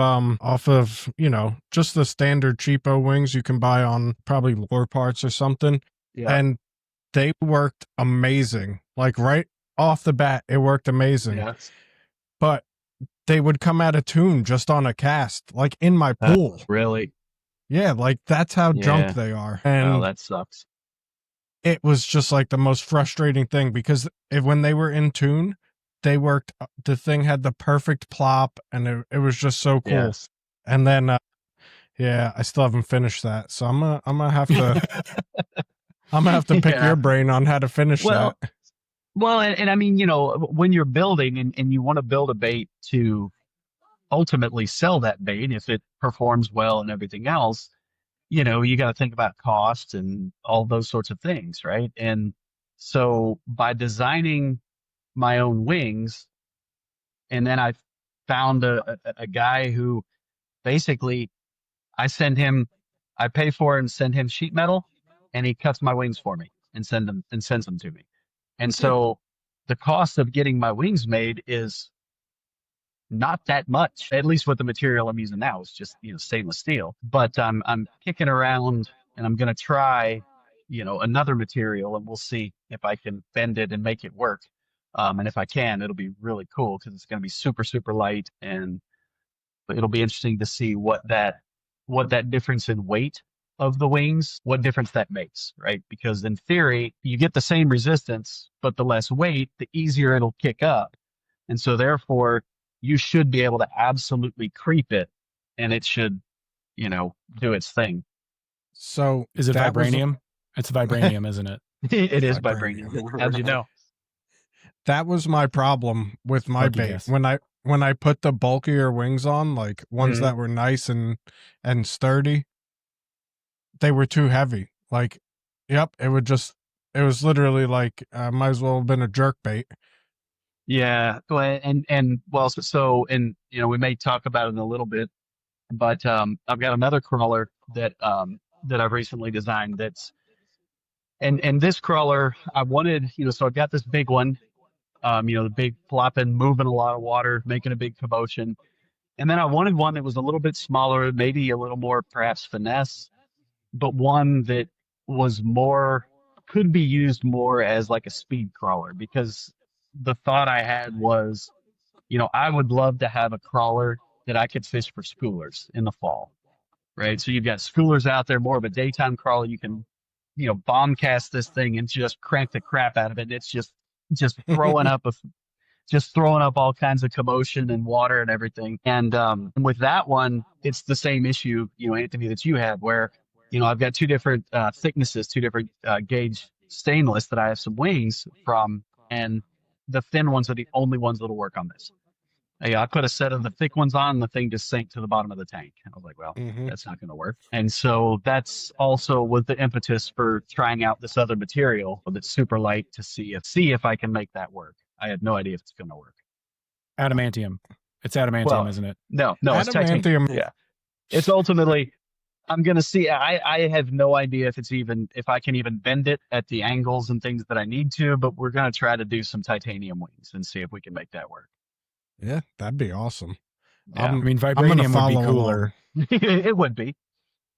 S2: just the standard cheapo wings you can buy on probably Lure Parts or something. Yeah. And they worked amazing. Like right off the bat, it worked amazing. Yes. But they would come out of tune just on a cast, like in my pool.
S4: Really?
S2: Yeah, like that's how junk they are. And
S4: that sucks.
S2: It was just like the most frustrating thing, because when they were in tune, they worked. The thing had the perfect plop, and it was just so cool. Yes. And then Yeah, I still haven't finished that, so I'm gonna have to pick your brain on how to finish that.
S4: Well, and I mean, when you're building and you want to build a bait to ultimately sell that bait, if it performs well and everything else, you got to think about cost and all those sorts of things, right? And so by designing my own wings, and then I found a guy who basically I pay for it and send him sheet metal, and he cuts my wings for me and sends them to me. And so the cost of getting my wings made is not that much, at least with the material I'm using now. It's just, stainless steel. But I'm kicking around and I'm going to try, another material, and we'll see if I can bend it and make it work. And if I can, it'll be really cool because it's going to be super, super light, and it'll be interesting to see what that difference in weight of the wings, what difference that makes, right? Because in theory, you get the same resistance, but the less weight, the easier it'll kick up. And so therefore, you should be able to absolutely creep it, and it should, do its thing.
S2: So
S1: is it vibranium? It's vibranium, isn't it?
S4: It is vibranium. How'd you know?
S2: That was my problem with my bait. When I put the bulkier wings on, like ones that were nice and sturdy, they were too heavy. Like, yep, it was literally like might as well have been a jerk bait.
S4: Yeah, and well, we may talk about it in a little bit, but I've got another crawler that I've recently designed and this crawler I wanted, so I've got this big one, the big flopping, moving a lot of water, making a big commotion. And then I wanted one that was a little bit smaller, maybe a little more perhaps finesse, but one that was could be used more as like a speed crawler, because the thought I had was, I would love to have a crawler that I could fish for schoolers in the fall, right? So you've got schoolers out there, more of a daytime crawler. You can, bomb cast this thing and just crank the crap out of it. It's just throwing up all kinds of commotion and water and everything. And with that one, it's the same issue, Anthony, that you had, where, I've got two different thicknesses, two different gauge stainless that I have some wings from, and the thin ones are the only ones that'll work on this. I put a set of the thick ones on, and the thing just sank to the bottom of the tank. And I was like, well, that's not going to work. And so that's also was the impetus for trying out this other material that's super light to see if I can make that work. I had no idea if it's going to work.
S1: Adamantium. It's adamantium, isn't it?
S4: No, it's titanium. Yeah. It's ultimately, I'm going to see. I have no idea if I can even bend it at the angles and things that I need to, but we're going to try to do some titanium wings and see if we can make that work.
S2: Yeah, that'd be awesome.
S1: Yeah. I mean, vibranium would be cooler.
S4: It would be.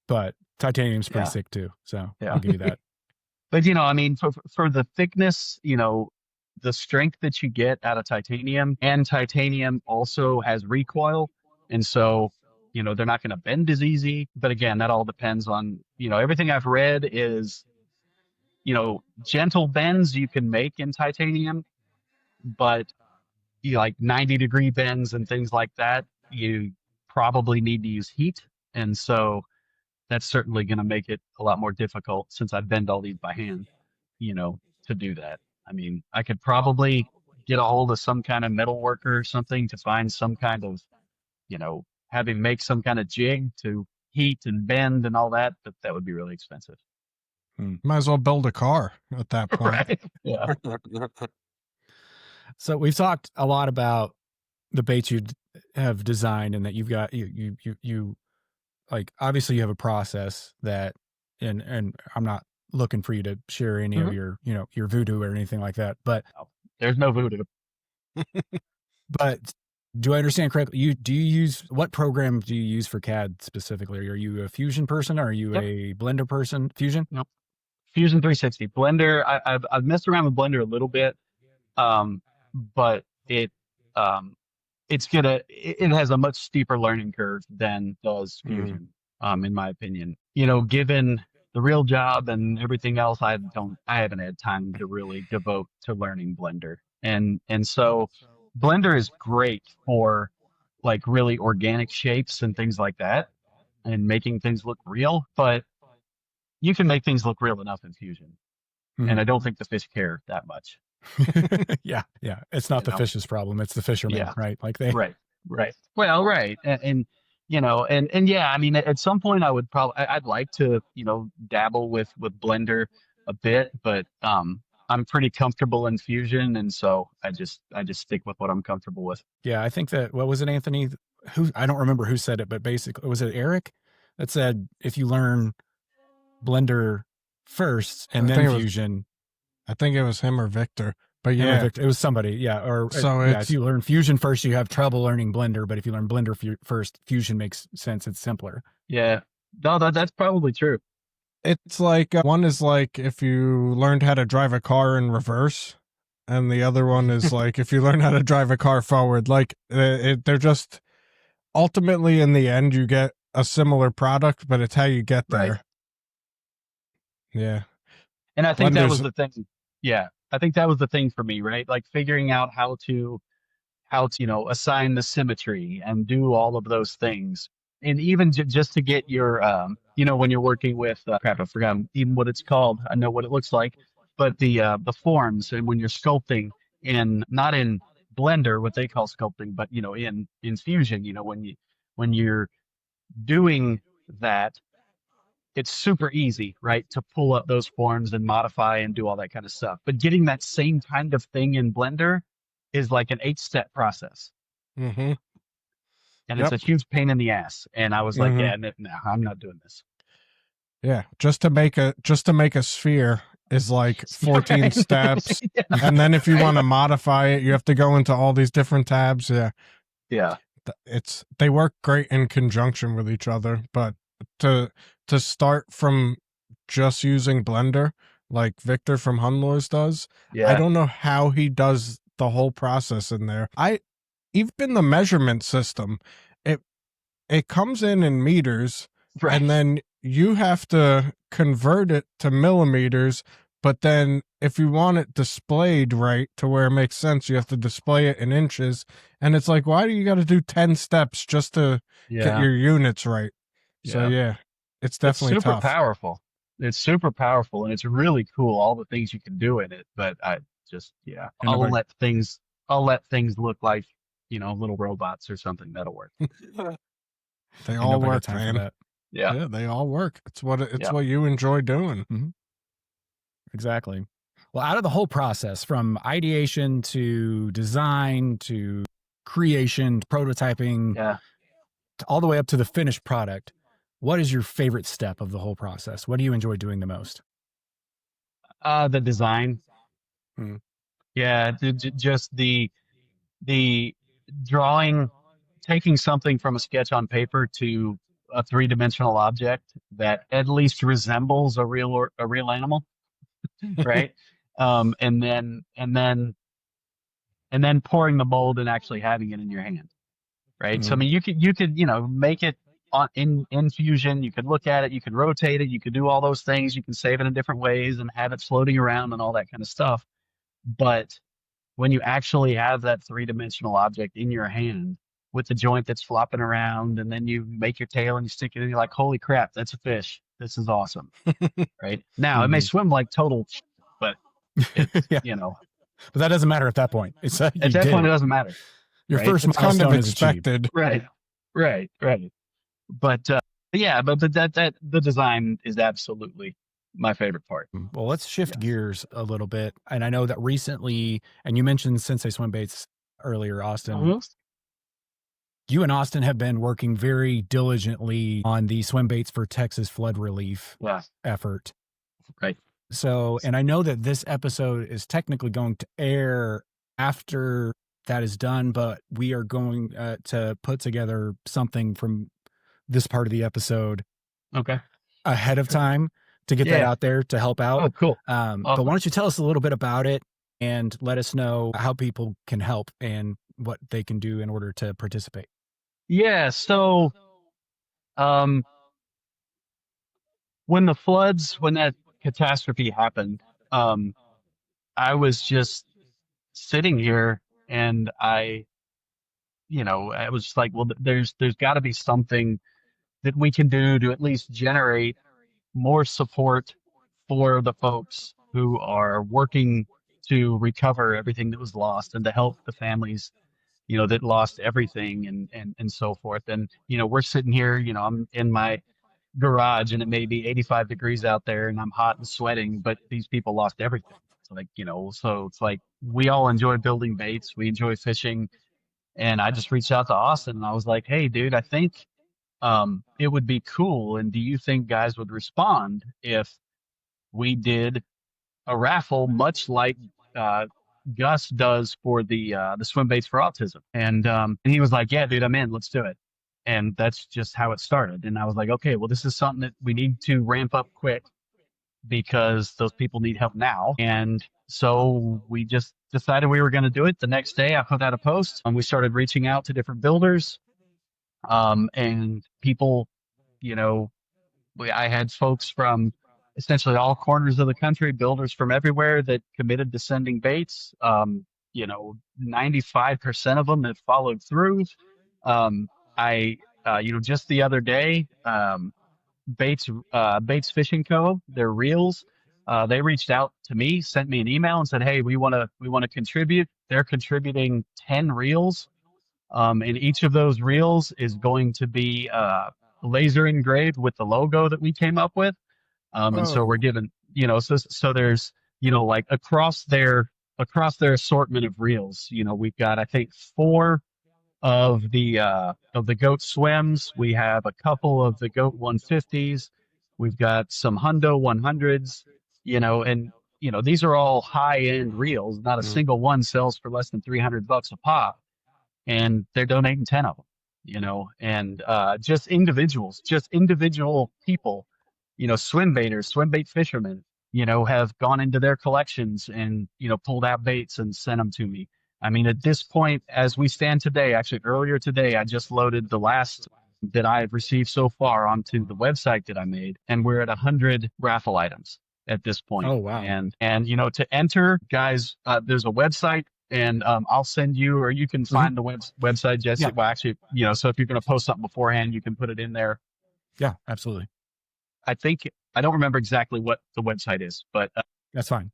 S1: But titanium's pretty sick too. So I'll give you that.
S4: But, I mean, for the thickness, the strength that you get out of titanium, and titanium also has recoil. And so, they're not going to bend as easy. But again, that all depends on, everything I've read is, gentle bends you can make in titanium, but like 90-degree bends and things like that, you probably need to use heat. And so that's certainly going to make it a lot more difficult, since I bend all these by hand, to do that. I mean, I could probably get a hold of some kind of metal worker or something to find some kind of, have him make some kind of jig to heat and bend and all that, but that would be really expensive.
S2: Might as well build a car at that point.
S4: Right? Yeah.
S1: So we've talked a lot about the baits you have designed, and that you've got you like, obviously you have a process that, and I'm not looking for you to share any of your your voodoo or anything like that, but
S4: there's no voodoo.
S1: But do I understand correctly? What program do you use for CAD specifically? Are you a Fusion person? Or are you a Blender person? Fusion?
S4: Nope. Fusion 360. Blender. I've messed around with Blender a little bit. But it has a much steeper learning curve than does Fusion, in my opinion. Given the real job and everything else, I haven't had time to really devote to learning Blender. And so Blender is great for like really organic shapes and things like that. and making things look real, but you can make things look real enough in Fusion. And I don't think the fish care that much.
S1: Yeah. It's not the fish's problem. It's the fishermen, right? Like they.
S4: Right. Well, right. And yeah, I mean, at some point I'd like to, dabble with Blender a bit, but, I'm pretty comfortable in Fusion. And so I just stick with what I'm comfortable with.
S1: Yeah. I think that, what was it, Anthony? I don't remember who said it, but basically, was it Eric that said, if you learn Blender first and then Fusion.
S2: I think it was him or Victor. But
S1: it was somebody, yeah. Or so if you learn Fusion first, you have trouble learning Blender. But if you learn Blender first, Fusion makes sense. It's simpler.
S4: Yeah, no, that's probably true.
S2: It's like one is like if you learned how to drive a car in reverse, and the other one is like if you learn how to drive a car forward. Like they're just ultimately in the end you get a similar product, but it's how you get there.
S4: Right.
S2: Yeah,
S4: and I think that was the thing. Yeah. I think that was the thing for me, right? Like figuring out how to assign the symmetry and do all of those things. And even just to get your, when you're working with, crap, I forgot even what it's called. I know what it looks like, but the forms, and when you're sculpting not in Blender, what they call sculpting, but, in Fusion, when you're doing that, it's super easy, right, to pull up those forms and modify and do all that kind of stuff. But getting that same kind of thing in Blender is like an 8-step process.
S2: Mm-hmm.
S4: And it's a huge pain in the ass. And I was like, no, I'm not doing this.
S2: Yeah, just to make a sphere is like 14 steps. Yeah. And then if you want to modify it, you have to go into all these different tabs.
S4: Yeah.
S2: They work great in conjunction with each other, but to start from just using Blender like Victor from Hunlors does, I don't know how he does the whole process in there. Even the measurement system, it comes in meters, right, and then you have to convert it to millimeters, but then if you want it displayed right to where it makes sense, you have to display it in inches, and it's like, why do you got to do 10 steps just to get your units right? So it's definitely
S4: super
S2: tough.
S4: Powerful. It's super powerful, and it's really cool, all the things you can do in it. But I just I'll let things look like little robots or something. That'll work.
S2: They all work, man. Yeah, they all work. It's what you enjoy doing.
S1: Mm-hmm. Exactly. Well, out of the whole process, from ideation to design to creation, to prototyping, all the way up to the finished product, what is your favorite step of the whole process? What do you enjoy doing the most?
S4: The design. Yeah, just the drawing, taking something from a sketch on paper to a 3-dimensional object that at least resembles a real animal, right? And then pouring the mold and actually having it in your hand, right? So I mean, you could make it in Fusion. You could look at it, you could rotate it, you could do all those things. You can save it in different ways and have it floating around and all that kind of stuff. But when you actually have that 3-dimensional object in your hand with the joint that's flopping around, and then you make your tail and you stick it in, you're like, holy crap, that's a fish. This is awesome. Right? Now, it may swim like total shit, but it's,
S1: But that doesn't matter at that point. At that
S4: point, it doesn't matter.
S1: Your first milestone
S2: kind of
S1: is
S2: expected.
S1: Achieved.
S4: Right. But but that the design is absolutely my favorite part.
S1: Well, let's shift gears a little bit. And I know that recently, and you mentioned Sensei Swim Baits earlier, Austin. You and Austin have been working very diligently on the Swim Baits for Texas flood relief effort.
S4: Right.
S1: So, and I know that this episode is technically going to air after that is done, but we are going to put together something from this part of the episode ahead of time to get that out there to help out.
S4: Oh, cool.
S1: Awesome. But why don't you tell us a little bit about it and let us know how people can help and what they can do in order to participate.
S4: Yeah. So, when that catastrophe happened, I was just sitting here and I was like, well, there's got to be something that we can do to at least generate more support for the folks who are working to recover everything that was lost and to help the families, that lost everything and so forth. And, we're sitting here, I'm in my garage and it may be 85 degrees out there and I'm hot and sweating, but these people lost everything. It's like, so it's like we all enjoy building baits, we enjoy fishing. And I just reached out to Austin and I was like, hey, dude, I think it would be cool. And do you think guys would respond if we did a raffle, much like Gus does for the swim baits for autism? And he was like, yeah, dude, I'm in. Let's do it. And that's just how it started. And I was like, okay, well, this is something that we need to ramp up quick because those people need help now. And so we just decided we were going to do it. The next day, I put out a post and we started reaching out to different builders. And people, I had folks from essentially all corners of the country, builders from everywhere that committed to sending baits. 95% of them have followed through. Just the other day, Bates Fishing Co., their reels, they reached out to me, sent me an email and said, hey, we want to contribute. They're contributing 10 reels. And each of those reels is going to be laser engraved with the logo that we came up with. And so we're given, so there's, like across their assortment of reels, we've got, I think, 4 of the goat swims. We have a couple of the goat 150s. We've got some hundo 100s, and these are all high end reels. Not a single one sells for less than $300 a pop. And they're donating 10 of them, and just individual people, swim baiters, swim bait fishermen, have gone into their collections and, pulled out baits and sent them to me. I mean, at this point, as we stand today, actually earlier today, I just loaded the last that I've received so far onto the website that I made, and we're at 100 raffle items at this point.
S1: Oh, wow.
S4: And to enter, guys, there's a website. And I'll send you, or you can find the website, Jesse. Yeah. Well, actually, so if you're going to post something beforehand, you can put it in there.
S1: Yeah, absolutely.
S4: I don't remember exactly what the website is, but
S1: that's fine.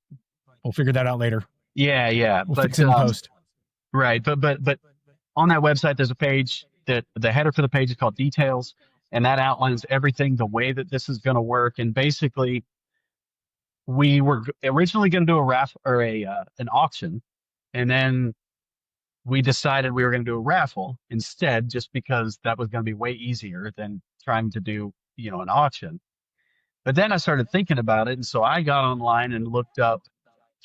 S1: We'll figure that out later.
S4: Yeah.
S1: We'll fix it in post.
S4: Right, but on that website, there's a page that the header for the page is called Details, and that outlines everything, the way that this is going to work. And basically, we were originally going to do a raffle or an auction. And then we decided we were going to do a raffle instead, just because that was going to be way easier than trying to do, an auction. But then I started thinking about it. And so I got online and looked up,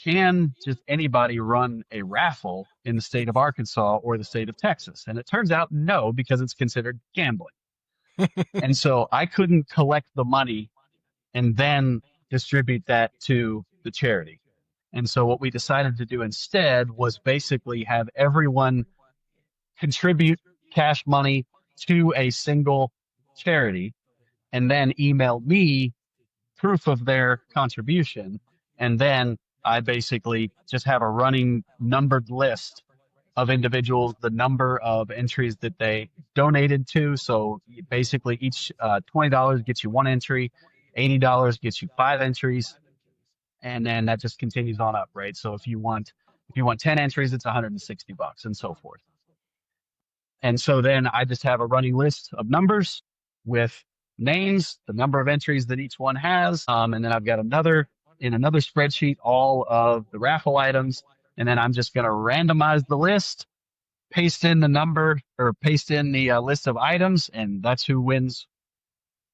S4: can just anybody run a raffle in the state of Arkansas or the state of Texas? And it turns out no, because it's considered gambling. And so I couldn't collect the money and then distribute that to the charity. And so what we decided to do instead was basically have everyone contribute cash money to a single charity and then email me proof of their contribution. And then I basically just have a running numbered list of individuals, the number of entries that they donated to. So basically each $20 gets you 1 entry, $80 gets you 5 entries. And then that just continues on up, right? So if you want 10 entries, it's $160 and so forth. And so then I just have a running list of numbers with names, the number of entries that each one has. And then I've got another spreadsheet, all of the raffle items. And then I'm just going to randomize the list, paste in the number or paste in the list of items. And that's who wins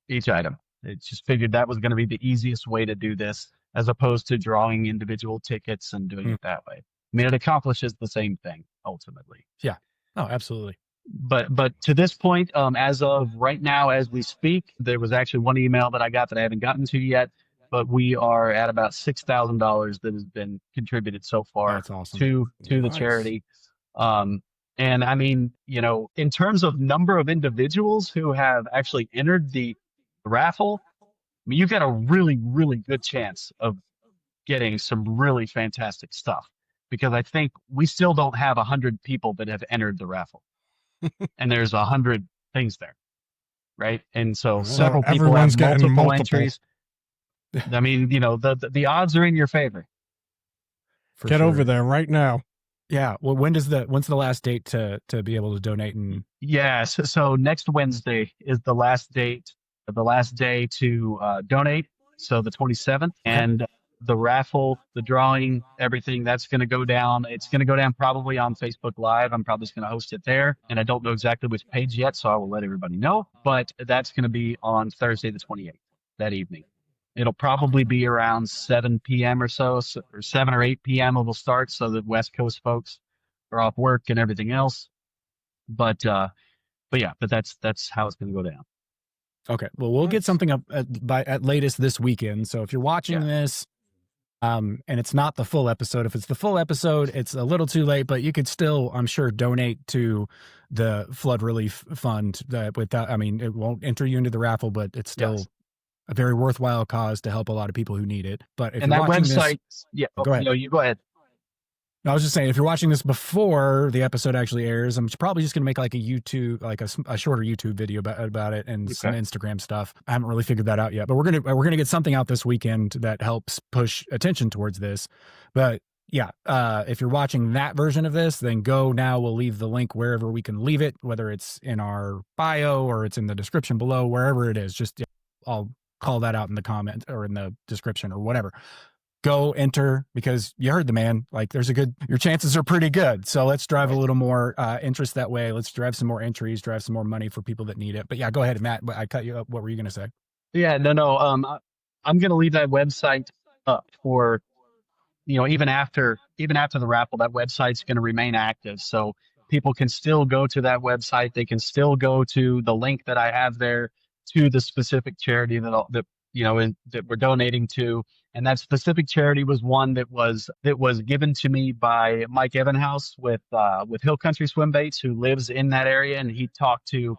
S4: each item. It just figured that was going to be the easiest way to do this, as opposed to drawing individual tickets and doing it that way. I mean, it accomplishes the same thing ultimately.
S1: Yeah. Oh, absolutely.
S4: But to this point, as of right now, as we speak, there was actually one email that I got that I haven't gotten to yet, but we are at about $6,000 that has been contributed so far.
S1: That's awesome.
S4: to the charity. And I mean, in terms of number of individuals who have actually entered the raffle, I mean, you've got a really, really good chance of getting some really fantastic stuff, because I think we still don't have 100 people that have entered the raffle. And there's 100 things there. right? And so
S2: So
S4: several people have
S2: everyone's getting
S4: multiple
S2: multiple.
S4: entries. I mean, the odds are in your favor.
S2: Get over there right now.
S1: Yeah. Well, when's the last date to be able to donate? And
S4: so next Wednesday is the last day to donate. So the 27th, and the raffle, the drawing, everything that's going to go down. It's going to go down probably on Facebook Live. I'm probably just going to host it there, and I don't know exactly which page yet, so I will let everybody know. But that's going to be on Thursday the 28th, that evening. It'll probably be around 7 p.m. or so, or 7 or 8 p.m. It will start, so that West Coast folks are off work and everything else. But that's how it's going to go down.
S1: Okay. Well, we'll get something up at latest this weekend. So if you're watching this, and it's not the full episode, if it's the full episode, it's a little too late, but you could still, I'm sure, donate to the flood relief fund. It won't enter you into the raffle, but it's still a very worthwhile cause to help a lot of people who need it. But if you're watching
S4: website,
S1: go ahead.
S4: No, you go ahead.
S1: I was just saying, if you're watching this before the episode actually airs, I'm probably just going to make like a YouTube, like a shorter YouTube video about it and some Instagram stuff. I haven't really figured that out yet, but we're gonna get something out this weekend that helps push attention towards this. But yeah, if you're watching that version of this, then go now. We'll leave the link wherever we can leave it, whether it's in our bio or it's in the description below, wherever it is. Just I'll call that out in the comment or in the description or whatever. Go enter, because you heard the man. Like, your chances are pretty good. So let's drive a little more interest that way. Let's drive some more entries, drive some more money for people that need it. But yeah, go ahead, Matt. I cut you up. What were you going to say?
S4: Yeah, no. I'm going to leave that website up for, even after the raffle. That website's going to remain active, so people can still go to that website. They can still go to the link that I have there to the specific charity that we're donating to. And that specific charity was one that was given to me by Mike Evenhouse with Hill Country Swim Baits, who lives in that area, and he talked to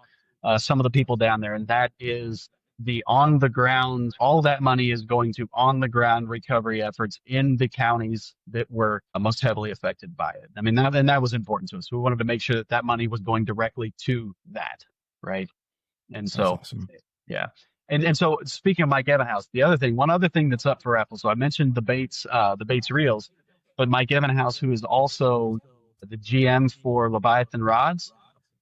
S4: some of the people down there. And that is the on the ground. All that money is going to on the ground recovery efforts in the counties that were most heavily affected by it. I mean, that was important to us. We wanted to make sure that money was going directly to that, right? And so,
S1: awesome.
S4: Yeah. And so, speaking of Mike Evenhouse, one other thing that's up for raffle. So I mentioned the baits reels, but Mike Evenhouse, who is also the GM for Leviathan Rods,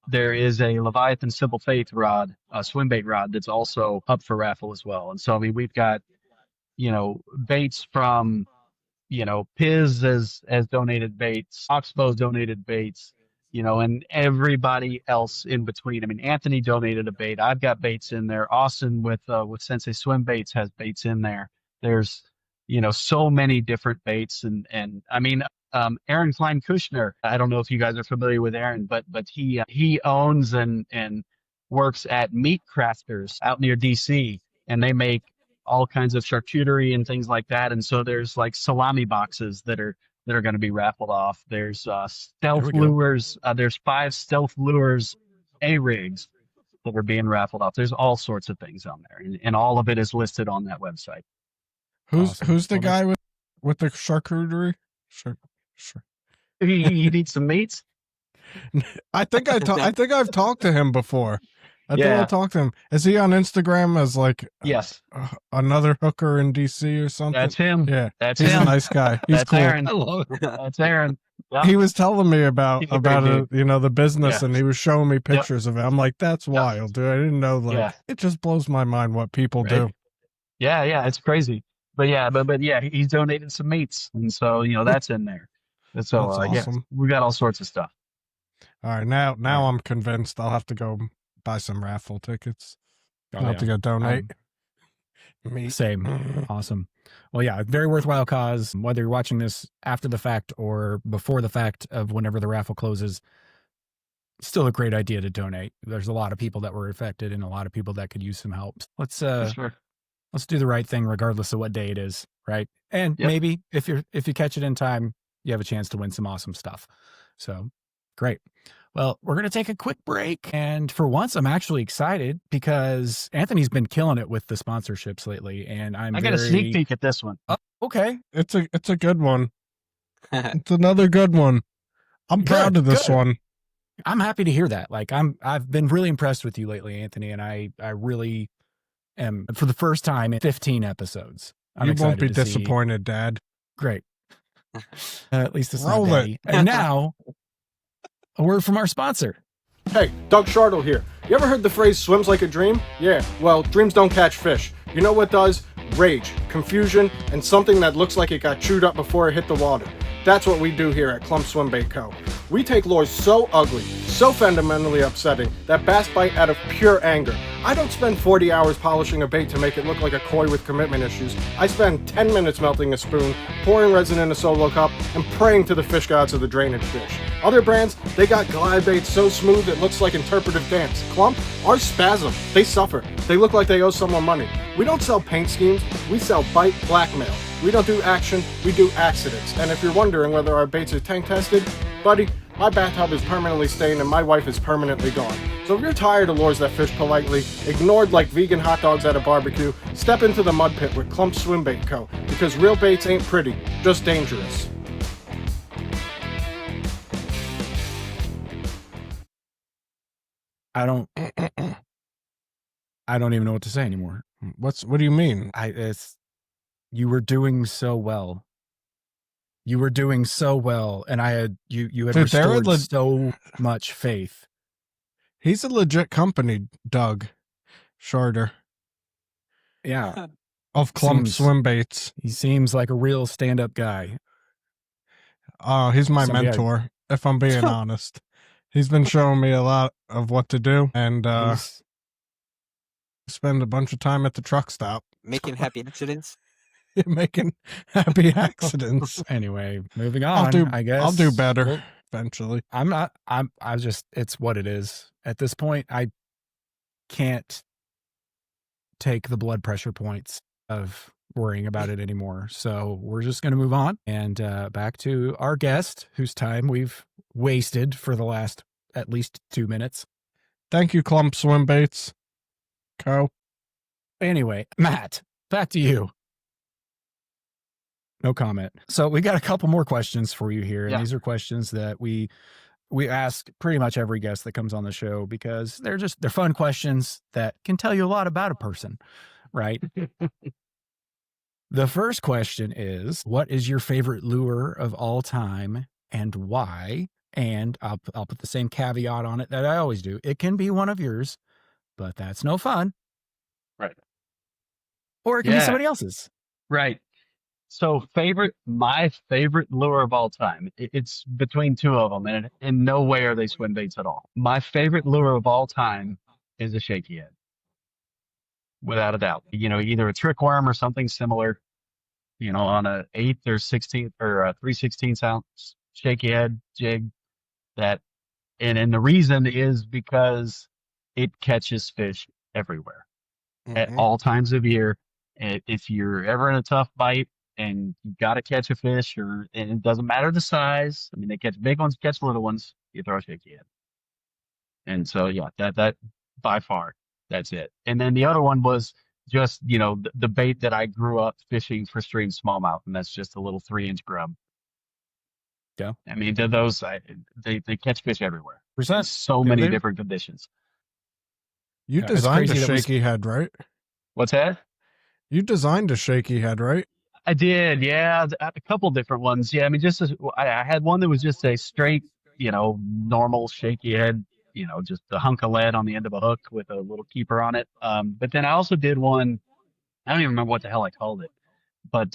S4: there is a Leviathan Simple Faith rod, a swim bait rod, that's also up for raffle as well. And so, I mean, we've got, baits from, Piz has donated baits, Oxbow's donated baits, and everybody else in between. I mean, Anthony donated a bait. I've got baits in there. Austin with Sensei Swim Baits has baits in there. There's, so many different baits. And I mean, Aaron Klein Kushner, I don't know if you guys are familiar with Aaron, but he owns and works at Meat Crafters out near DC, and they make all kinds of charcuterie and things like that. And so there's like salami boxes that are going to be raffled off. There's stealth lures. There's 5 stealth lures A-rigs that are being raffled off. There's all sorts of things on there, and all of it is listed on that website.
S2: Who's the guy with the charcuterie? Sure.
S4: You need some meats?
S2: I think I've talked to him before. I think I talked to him. Is he on Instagram as like another hooker in DC or something?
S4: That's him.
S2: Yeah,
S4: he's
S2: a nice guy. He's
S4: That's
S2: cool.
S4: Aaron. I love it. That's Aaron. Yep.
S2: He was telling me about the business, and he was showing me pictures of it. I'm like, that's wild, dude. I didn't know. It just blows my mind what people do.
S4: Yeah, it's crazy. But he's donated some meats, and so that's in there. And so
S2: that's awesome.
S4: We got all sorts of stuff.
S2: All right, now I'm convinced. I'll have to go buy some raffle tickets. I'll have to go donate.
S1: Same. Awesome. Well, yeah, very worthwhile cause, whether you're watching this after the fact or before the fact of whenever the raffle closes. Still a great idea to donate. There's a lot of people that were affected and a lot of people that could use some help. Let's do the right thing regardless of what day it is, right? And maybe if you catch it in time, you have a chance to win some awesome stuff. So great. Well, we're going to take a quick break. And for once, I'm actually excited because Anthony's been killing it with the sponsorships lately. And I
S4: got a sneak peek at this one.
S1: Oh, okay.
S2: It's a good one. It's another good one. I'm proud of this one.
S1: I'm happy to hear that. Like I've been really impressed with you lately, Anthony, and I really am, for the first time in 15 episodes. I'm
S2: You won't be
S1: excited to see.
S2: disappointed, Dad.
S1: Great. At least it's
S2: Roll
S1: not
S2: it.
S1: Daddy. And now, a word from our sponsor.
S5: Hey, Doug Shardle here. You ever heard the phrase swims like a dream? Yeah, well, dreams don't catch fish. You know what does? Rage, confusion, and something that looks like it got chewed up before it hit the water. That's what we do here at Clump Swim Bait Co. We take lures so ugly, so fundamentally upsetting, that bass bite out of pure anger. I don't spend 40 hours polishing a bait to make it look like a koi with commitment issues. I spend 10 minutes melting a spoon, pouring resin in a solo cup, and praying to the fish gods of the drainage dish. Other brands, they got glide baits so smooth it looks like interpretive dance. Clump, ours spasm. They suffer. They look like they owe someone money. We don't sell paint schemes, we sell bite blackmail. We don't do action, we do accidents. And if you're wondering whether our baits are tank tested, buddy, my bathtub is permanently stained and my wife is permanently gone. So if you're tired of lures that fish politely, ignored like vegan hot dogs at a barbecue, step into the mud pit with Clump Swim Bait Co. Because real baits ain't pretty, just dangerous.
S1: I don't even know what to say anymore.
S2: What do you mean?
S1: You were doing so well. You were doing so well, and you had restored so much faith.
S2: He's a legit company, Doug Sharder.
S1: Yeah.
S2: Of Clump Swim Baits.
S1: He seems like a real stand-up guy.
S2: He's my mentor, if I'm being honest. He's been showing me a lot of what to do, and spend a bunch of time at the truck stop.
S3: Making happy accidents?
S2: Making happy accidents.
S1: Anyway, moving on, I guess.
S2: I'll do better eventually.
S1: It's what it is. At this point, I can't take the blood pressure points of worrying about it anymore. So we're just going to move on and back to our guest, whose time we've wasted for the last at least 2 minutes.
S2: Thank you, Clump Swim Baits Co.
S1: Anyway, Matt, back to you. No comment. So we got a couple more questions for you here. And these are questions that we ask pretty much every guest that comes on the show because they're fun questions that can tell you a lot about a person, right? The first question is, what is your favorite lure of all time and why? And I'll put the same caveat on it that I always do. It can be one of yours, but that's no fun.
S4: Right.
S1: Or it can be somebody else's.
S4: Right. So my favorite lure of all time, it's between two of them, and in no way are they swim baits at all. My favorite lure of all time is a shaky head. Without a doubt. Either a trick worm or something similar, on a 1/8 or 16th or a 3/16 ounce shaky head jig and the reason is because it catches fish everywhere at all times of year. If you're ever in a tough bite and you got to catch a fish and it doesn't matter the size. I mean, they catch big ones, catch little ones, you throw a shaky head. And so, that by far, that's it. And then the other one was just, the bait that I grew up fishing for stream smallmouth, and that's just a little 3-inch grub.
S1: Yeah.
S4: I mean, they catch fish everywhere.
S1: Percent.
S4: So many different conditions.
S2: You designed a shaky head, right?
S4: What's that?
S2: You designed a shaky head, right?
S4: I did, yeah. A couple different ones. Yeah, I mean, I had one that was just a straight, normal shaky head, just a hunk of lead on the end of a hook with a little keeper on it. But then I also did one, I don't even remember what the hell I called it, but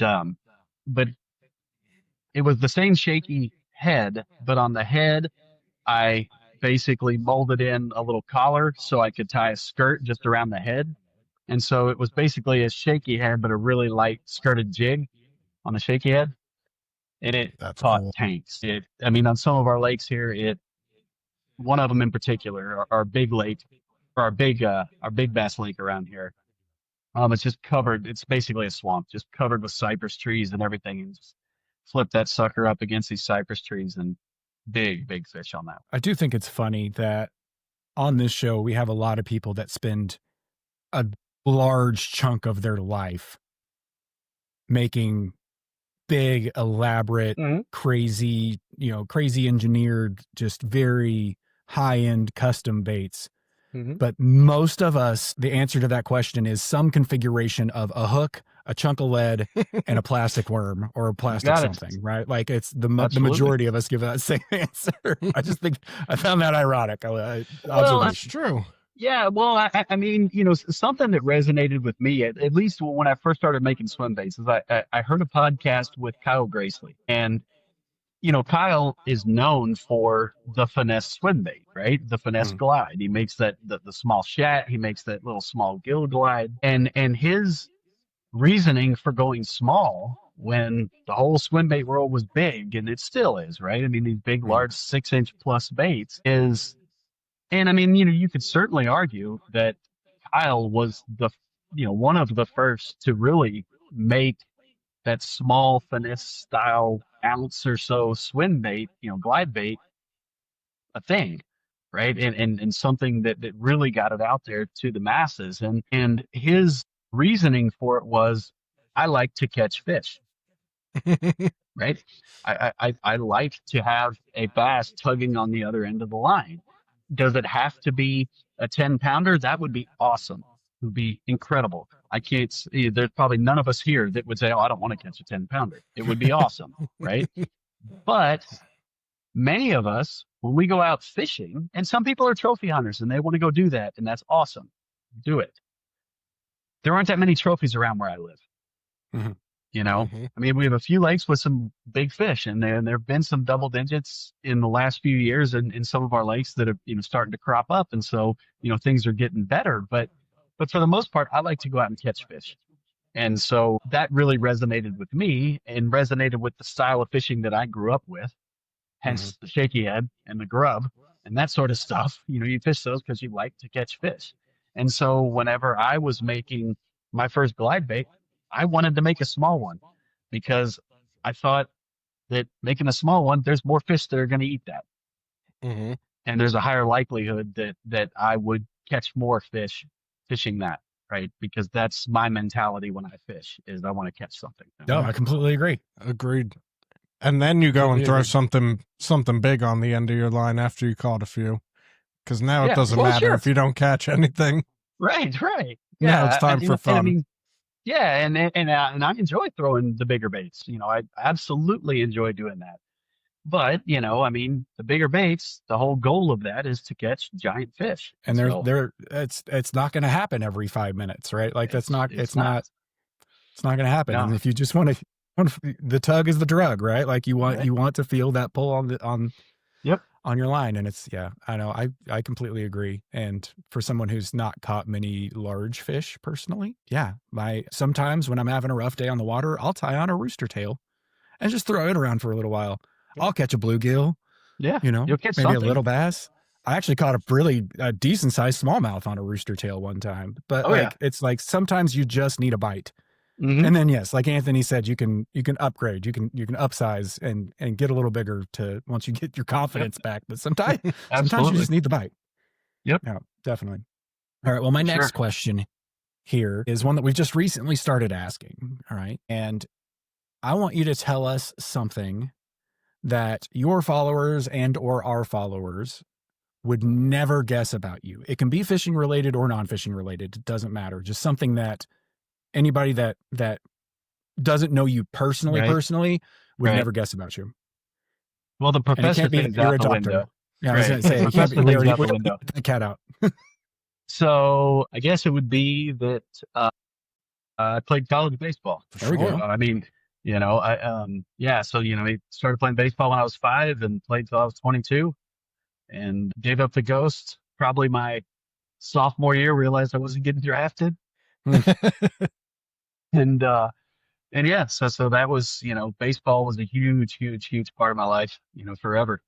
S4: it was the same shaky head, but on the head, I basically molded in a little collar so I could tie a skirt just around the head. And so it was basically a shaky head, but a really light skirted jig on the shaky head. And it caught tanks. On some of our lakes here, one of them in particular, our big lake, or our big bass lake around here. It's just covered. It's basically a swamp, just covered with cypress trees and everything. And just flip that sucker up against these cypress trees and big fish on that.
S1: I do think it's funny that on this show, we have a lot of people that spend a large chunk of their life making big, elaborate, crazy engineered, just very high-end custom baits. But most of us, the answer to that question is some configuration of a hook, a chunk of lead, and a plastic worm or a plastic something, right? Like it's the majority of us give that same answer. I just think I found that ironic.
S2: Well, that's true.
S4: Yeah, well, I mean, something that resonated with me, at least when I first started making swim baits, is I heard a podcast with Kyle Gracely, and Kyle is known for the finesse swim bait, right? The finesse glide. He makes the small shat. He makes that little small gill glide. And his reasoning for going small when the whole swim bait world was big, and it still is, right? I mean, these big, large 6-inch plus baits is, and I mean, you could certainly argue that Kyle was one of the first to really make that small finesse style ounce or so swim bait, glide bait, a thing, right? And something that really got it out there to the masses. And his reasoning for it was, I like to catch fish, right? I like to have a bass tugging on the other end of the line. Does it have to be a 10-pounder? That would be awesome. It would be incredible. I can't see, there's probably none of us here that would say, oh, I don't want to catch a 10-pounder. It would be awesome, right? But many of us, when we go out fishing, and some people are trophy hunters and they want to go do that, and that's awesome. Do it. There aren't that many trophies around where I live. I mean, we have a few lakes with some big fish, and there have been some double digits in the last few years in some of our lakes that are starting to crop up, and so things are getting better. But for the most part, I like to go out and catch fish. And so that really resonated with me and resonated with the style of fishing that I grew up with, hence the shaky head and the grub and that sort of stuff. You fish those because you like to catch fish. And so whenever I was making my first glide bait, I wanted to make a small one because I thought that making a small one, there's more fish that are going to eat that. And there's a higher likelihood that I would catch more fish fishing that, right? Because that's my mentality when I fish, is I want to catch something.
S1: No, I completely agree.
S2: Agreed. And then you go and throw something big on the end of your line after you caught a few, because now it doesn't matter if you don't catch anything.
S4: Right.
S2: Now it's time for fun.
S4: And I enjoy throwing the bigger baits. I absolutely enjoy doing that. But, I mean, the bigger baits, the whole goal of that is to catch giant fish.
S1: And it's not going to happen every 5 minutes, right? Like it's not going to happen. No. And if you just want to, the tug is the drug, right? Like you want to feel that pull on your line. And I know, I completely agree. And for someone who's not caught many large fish personally, sometimes when I'm having a rough day on the water, I'll tie on a rooster tail and just throw it around for a little while. I'll catch a bluegill.
S4: Yeah.
S1: You'll catch maybe something. A little bass. I actually caught a really decent sized smallmouth on a rooster tail one time. But it's like sometimes you just need a bite. And then like Anthony said, you can upgrade, you can upsize and get a little bigger to once you get your confidence back. But sometimes you just need the bite.
S4: Yep.
S1: Yeah, definitely. All right. Well, my next question here is one that we just recently started asking. All right. And I want you to tell us something that your followers and or our followers would never guess about you. It can be fishing related or non-fishing related. It doesn't matter. Just something that anybody that doesn't know you personally would never guess about you.
S4: Well, the professor thing's out the window.
S1: Yeah, I was going to say,
S4: out the window.
S1: Put the cat out.
S4: So I guess it would be that I played college baseball.
S1: There we go.
S4: I mean, so, I started playing baseball when I was 5 and played till I was 22 and gave up the ghost. Probably my sophomore year, realized I wasn't getting drafted. So that was, baseball was a huge part of my life, forever.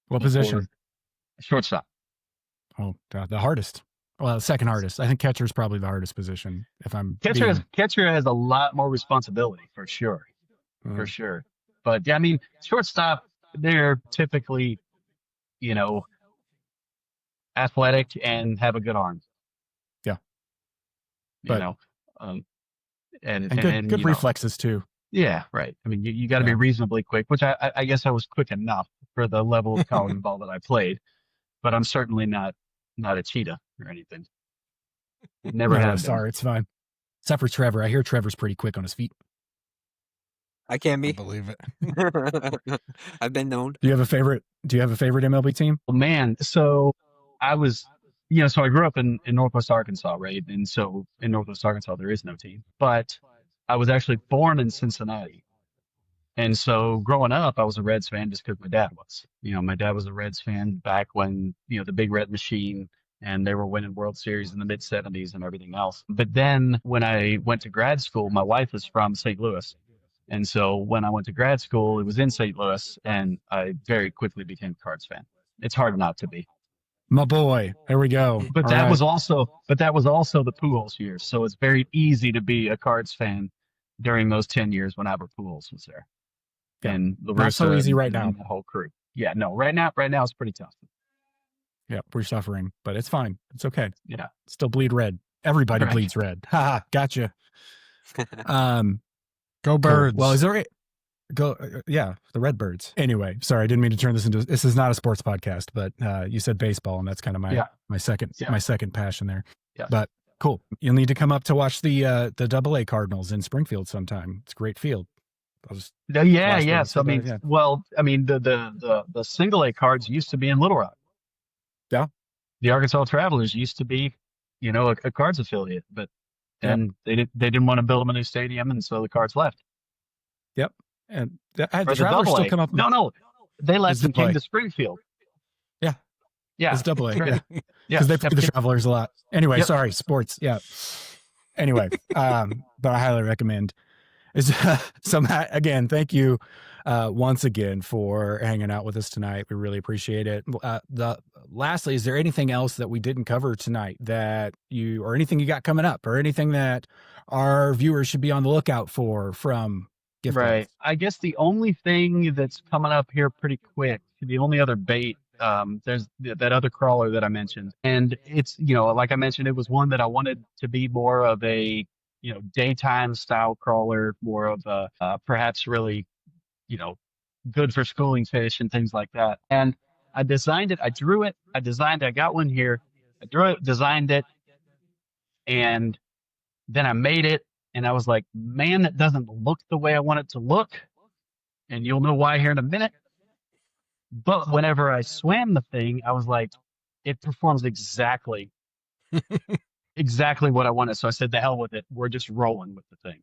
S1: What position?
S4: Shortstop.
S1: Oh, the hardest. Well, second hardest. I think catcher is probably the hardest position. If I'm
S4: catcher has a lot more responsibility for sure, for sure. But I mean, shortstop, they're typically, athletic and have a good arm.
S1: Yeah.
S4: And
S1: good reflexes too.
S4: Yeah, right. I mean, you got to be reasonably quick, which I guess I was quick enough for the level of college ball that I played. but I'm certainly not a cheetah or anything. Never
S1: No,
S4: have been.
S1: sorry, it's fine. Except for Trevor. I hear Trevor's pretty quick on his feet.
S3: I can be.
S2: I believe it.
S3: I've been known.
S1: Do you have a favorite MLB team?
S4: Well, man, so I was, so I grew up in Northwest Arkansas, right? And so in Northwest Arkansas, there is no team. But I was actually born in Cincinnati. And so growing up, I was a Reds fan just because my dad was. My dad was a Reds fan back when, the Big Red Machine, and they were winning World Series in the mid-'70s and everything else. But then when I went to grad school, my wife is from St. Louis. And so when I went to grad school, it was in St. Louis, and I very quickly became a Cards fan. It's hard not to be.
S1: My boy, there we go.
S4: But that was also the Pujols years. So it's very easy to be a Cards fan during those 10 years when Albert Pujols was there.
S1: Yeah.
S4: And the
S1: not so easy right now.
S4: The whole crew. Yeah, no, right now it's pretty tough.
S1: Yeah, we're suffering, but it's fine. It's okay.
S4: Yeah.
S1: Still bleed red. Everybody bleeds red. Ha, gotcha.
S2: Go Birds.
S1: Cool. Well, is there the Redbirds. Anyway, sorry, I didn't mean to turn this is not a sports podcast, but you said baseball, and that's kind of my second passion there.
S4: Yeah.
S1: But cool. You'll need to come up to watch the AA Cardinals in Springfield sometime. It's a great field.
S4: Yeah. So the single A Cards used to be in Little Rock.
S1: Yeah.
S4: The Arkansas Travelers used to be, a Cards affiliate, but then they didn't want to build them a new stadium, and so the Cards left.
S1: Yep. And the Travelers still come up.
S4: No, they left and came to Springfield.
S1: Yeah.
S4: Yeah.
S1: It's AA.
S4: Right.
S1: Yeah. Because they play the Travelers a lot. Anyway, sorry, sports. Yeah. Anyway, but I highly recommend. So Matt, again, thank you once again for hanging out with us tonight. We really appreciate it. Lastly, is there anything else that we didn't cover tonight or anything you got coming up, or anything that our viewers should be on the lookout for from Giff Glidez?
S4: Right. I guess the only thing that's coming up here pretty quick, the only other bait, there's that other crawler that I mentioned, and it's like I mentioned, it was one that I wanted to be more of a daytime style crawler, more of a perhaps really, good for schooling fish and things like that. And I designed it, I drew it, I got one here, I drew it, designed it, and then I made it, and I was like, man, that doesn't look the way I want it to look. And you'll know why here in a minute. But whenever I swam the thing, I was like, it performs exactly what I wanted. So I said, the hell with it. We're just rolling with the thing.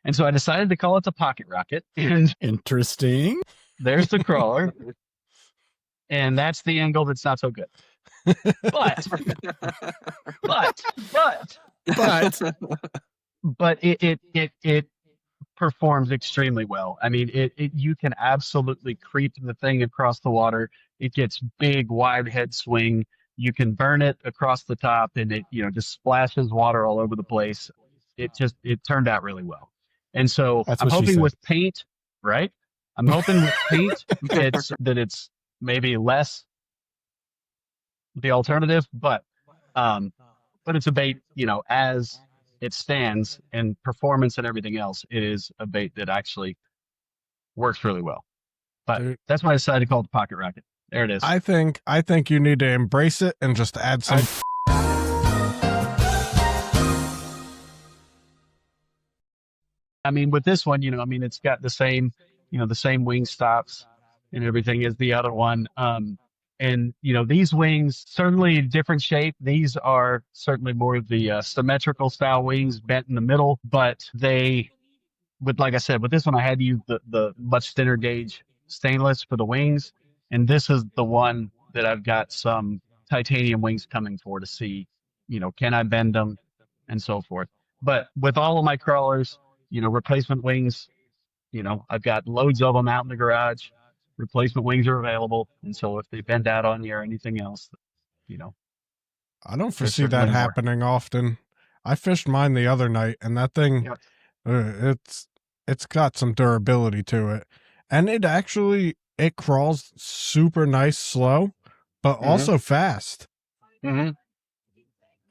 S4: And so I decided to call it the Pocket Rocket. And
S1: interesting.
S4: There's the crawler. And that's the angle that's not so good. But it performs extremely well. I mean, you can absolutely creep the thing across the water. It gets big, wide head swing. You can burn it across the top, and it just splashes water all over the place. It turned out really well. And so I'm hoping with paint, right? I'm hoping with paint that it's maybe less the alternative, but it's a bait, as it stands and performance and everything else, it is a bait that actually works really well. But that's why I decided to call it the Pocket Rocket. There it is.
S2: I think you need to embrace it and just add some.
S4: I mean, with this one, it's got the same, the same wing stops and everything as the other one. And these wings, certainly different shape. These are certainly more of the symmetrical style wings, bent in the middle. But like I said, with this one, I had to use the much thinner gauge stainless for the wings. And this is the one that I've got some titanium wings coming for to see, can I bend them and so forth. But with all of my crawlers, replacement wings, I've got loads of them out in the garage. Replacement wings are available. And so if they bend out on you or anything else,
S2: I don't foresee that happening often. I fished mine the other night, and that thing, it's got some durability to it. And it crawls super nice, slow, but also fast.
S4: Mm-hmm.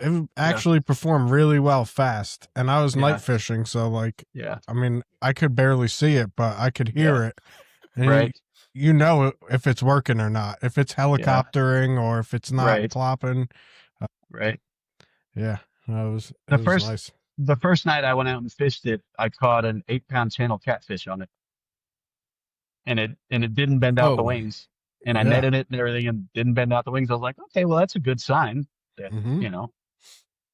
S2: It actually performed really well fast. And I was night fishing, so I mean, I could barely see it, but I could hear it. And
S4: right.
S2: you know if it's working or not, if it's helicoptering or if it's not plopping.
S4: Right.
S2: Yeah, it was nice.
S4: The first night I went out and fished it, I caught an 8-pound channel catfish on it, and it didn't bend out the wings. And I netted it and everything, and didn't bend out the wings. I was like, okay, well, that's a good sign that you know,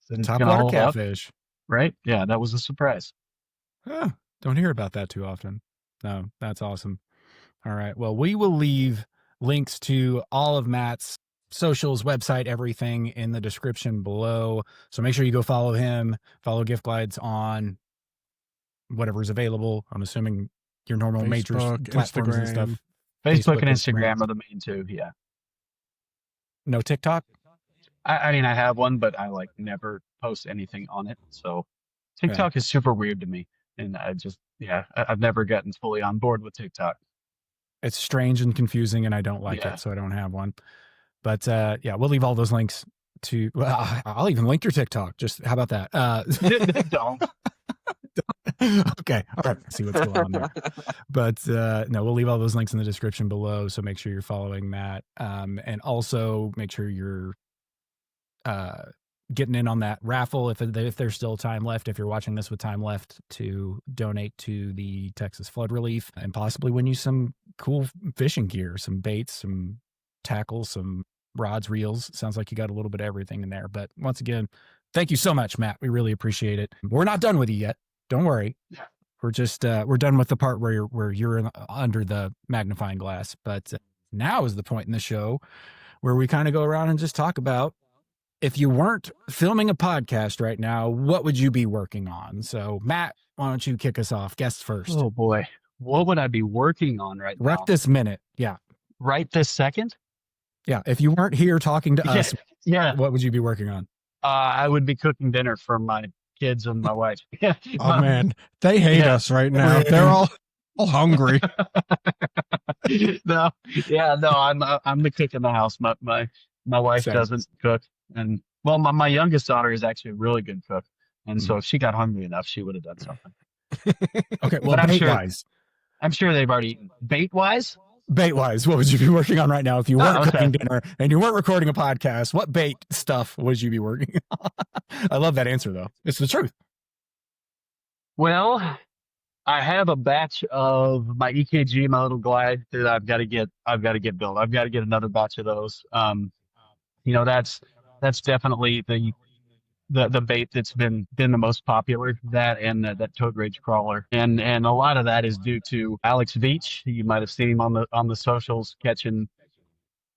S4: that it's
S1: top
S4: gonna
S1: water
S4: hold
S1: catfish,
S4: up. Right? Yeah, that was a surprise.
S1: Huh. Don't hear about that too often. No, that's awesome. All right. Well, we will leave links to all of Matt's socials, website, everything in the description below. So make sure you go follow him, follow Giff Glidez on whatever's available. I'm assuming your normal major platforms
S2: Instagram.
S1: And stuff.
S4: Facebook and Instagram are the main two. Yeah.
S1: No TikTok?
S4: I mean, I have one, but I like never post anything on it. So TikTok is super weird to me. And I've never gotten fully on board with TikTok.
S1: It's strange and confusing, and I don't like it, so I don't have one. But we'll leave all those links to. Well, I'll even link your TikTok. Just how about that?
S4: Don't.
S1: Okay, all right. See what's going on there. But no, we'll leave all those links in the description below. So make sure you're following Matt, and also make sure you're getting in on that raffle if there's still time left. If you're watching this with time left, to donate to the Texas flood relief and possibly win you some cool fishing gear, some baits, some tackles, some rods, reels. Sounds like you got a little bit of everything in there. But once again, thank you so much, Matt. We really appreciate it. We're not done with you yet. Don't worry.
S4: Yeah.
S1: We're just we're done with the part where you're under the magnifying glass. But now is the point in the show where we kind of go around and just talk about, if you weren't filming a podcast right now, what would you be working on? So Matt, why don't you kick us off? Guest first.
S4: Oh boy. What would I be working on right now?
S1: Right this minute. Yeah.
S4: Right this second?
S1: Yeah. If you weren't here talking to us, what would you be working on?
S4: I would be cooking dinner for my kids and my wife.
S2: Oh man, they hate us right now. They're all hungry.
S4: No, I'm the cook in the house. My wife doesn't cook, and well, my youngest daughter is actually a really good cook, and so if she got hungry enough, she would have done something.
S1: Okay, well, bait-wise.
S4: I'm sure they've already eaten. Bait-wise,
S1: what would you be working on right now if you weren't cooking dinner and you weren't recording a podcast? What bait stuff would you be working on? I love that answer, though. It's the truth.
S4: Well, I have a batch of my EKG, my little glide that I've got to get built. I've got to get another batch of those. That's definitely the bait that's been the most popular, that and that toad rage crawler, and a lot of that is due to Alex Veach. You might have seen him on the socials catching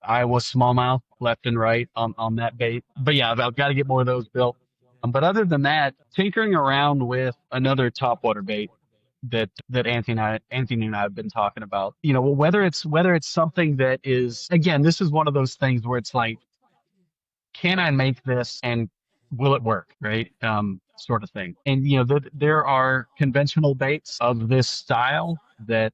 S4: Iowa smallmouth left and right on that bait. But yeah, I've got to get more of those built. But other than that, tinkering around with another topwater bait that Anthony and I have been talking about. Whether it's something that is, again, this is one of those things where it's like, can I make this and will it work, right? Sort of thing. And there are conventional baits of this style that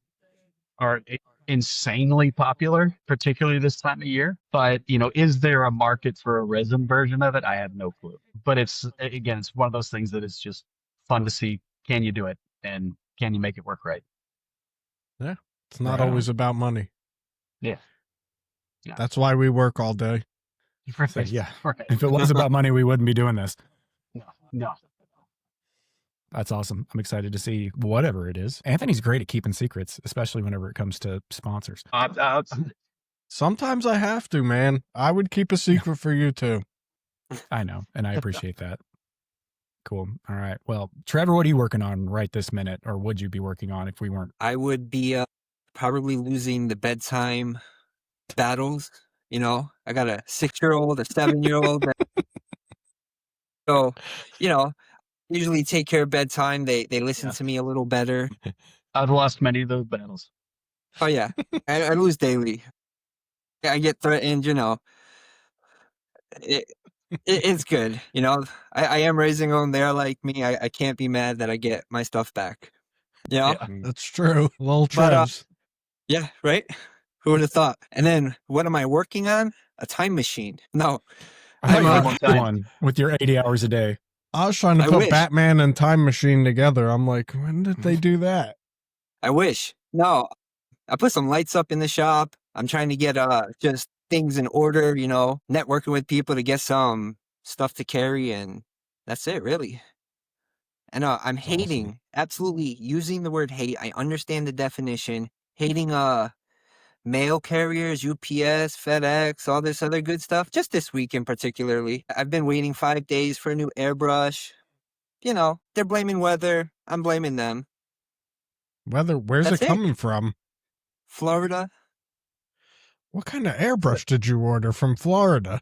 S4: are insanely popular, particularly this time of year. But is there a market for a resin version of it? I have no clue. But it's one of those things that is just fun to see. Can you do it, and can you make it work right?
S2: Yeah, it's not always about money.
S4: Yeah.
S2: That's why we work all day.
S1: So, yeah. Right. If it was about money, we wouldn't be doing this.
S4: No.
S1: That's awesome. I'm excited to see whatever it is. Anthony's great at keeping secrets, especially whenever it comes to sponsors.
S2: Sometimes I have to, man. I would keep a secret for you too.
S1: I know, and I appreciate that. Cool. All right. Well, Trevor, what are you working on right this minute, or would you be working on if we weren't?
S3: I would be probably losing the bedtime battles. I got a 6-year-old, a 7-year-old. So, usually take care of bedtime. They listen to me a little better.
S4: I've lost many of those battles.
S3: Oh, yeah. I lose daily. I get threatened, It's good. I am raising them. They're like me. I can't be mad that I get my stuff back.
S2: Yeah, that's true. Little Trevs.
S3: Yeah, right? Who would have thought? And then what am I working on? A time machine. No.
S1: I'm one with your 80 hours a day.
S2: I was trying to put Batman and Time Machine together. I'm like, when did they do that?
S3: I wish. No. I put some lights up in the shop. I'm trying to get just things in order, you know, networking with people to get some stuff to carry, and that's it, really. And I'm hating, absolutely using the word hate. I understand the definition. Hating mail carriers, UPS, FedEx, all this other good stuff. Just this weekend particularly. I've been waiting 5 days for a new airbrush. You know, they're blaming weather. I'm blaming them.
S2: Weather? Where's
S3: That's
S2: it coming from?
S3: Florida.
S2: What kind of airbrush did you order from Florida?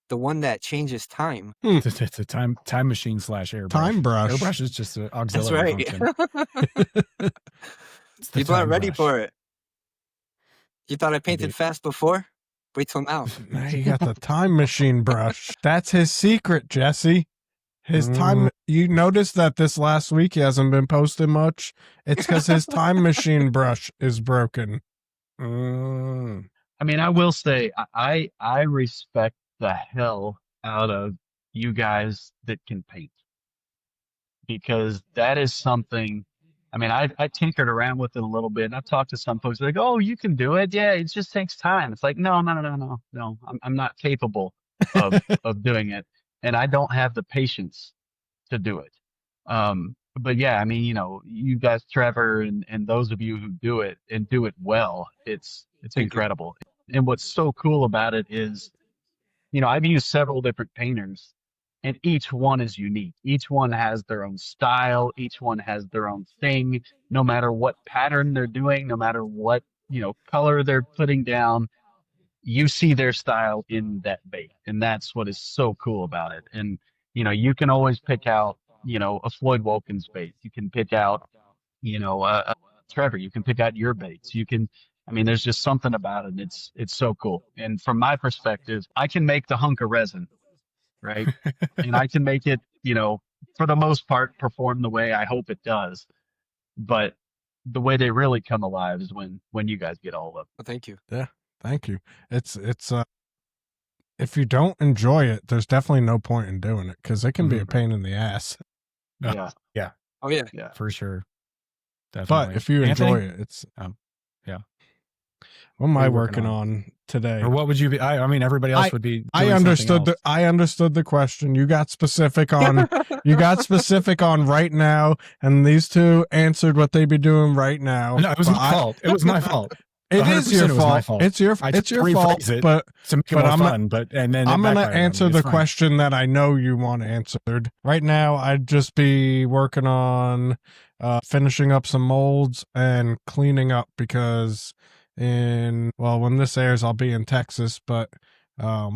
S3: The one that changes time.
S1: It's a time machine / airbrush.
S2: Time brush.
S1: Airbrush is just an auxiliary
S3: That's
S1: function.
S3: People aren't ready for it. You thought I painted fast before? Wait till now.
S2: Now you got the time machine brush. That's his secret, Jesse. His time. You notice that this last week he hasn't been posting much. It's because his time machine brush is broken.
S4: I mean, I will say I respect the hell out of you guys that can paint, because that is something. I mean, I tinkered around with it a little bit, and I've talked to some folks like, "Oh, you can do it. Yeah, it just takes time." It's like, no. I'm not capable of doing it, and I don't have the patience to do it. But yeah, I mean, you know, you guys, Trevor, and those of you who do it and do it well, it's incredible. And what's so cool about it is, you know, I've used several different painters, and each one is unique. Each one has their own style. Each one has their own thing. No matter what pattern they're doing, no matter what, you know, color they're putting down, you see their style in that bait. And that's what is so cool about it. And, you know, you can always pick out, you know, a Floyd Wilkins bait. You can pick out, you know, Trevor, you can pick out your baits. You can, I mean, there's just something about it. It's so cool. And from my perspective, I can make the hunk of resin, right? And I can make it, you know, for the most part, perform the way I hope it does. But the way they really come alive is when you guys get all of them.
S3: Well, thank you.
S2: Yeah, thank you. It's if you don't enjoy it, there's definitely no point in doing it, because it can be a pain in the ass.
S4: Yeah.
S1: Yeah.
S3: Oh yeah.
S4: Yeah.
S1: For sure. Definitely.
S2: But if you enjoy it, it's
S1: yeah.
S2: What am I working on today?
S1: Or what would you be? I mean, everybody else would be.
S2: I understood the question. You got specific on right now, and these two answered what they'd be doing right now.
S1: No, it was my fault. It was my fault.
S2: It is your fault. It's your fault. But
S1: to make it more fun. And then
S2: I'm gonna answer the question that I know you want answered. Right now, I'd just be working on finishing up some molds and cleaning up, because when this airs, I'll be in Texas, but I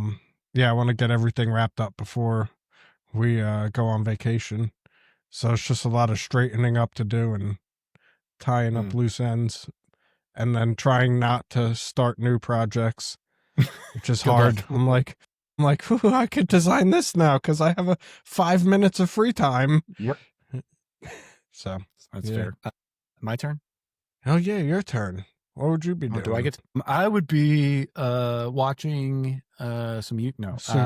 S2: want to get everything wrapped up before we go on vacation. So it's just a lot of straightening up to do and tying up loose ends, and then trying not to start new projects, which is hard. I'm like, I could design this now because I have 5 minutes of free time.
S4: Yep.
S1: So that's fair. My turn?
S2: Oh yeah, your turn. What would you be doing?
S1: I would be watching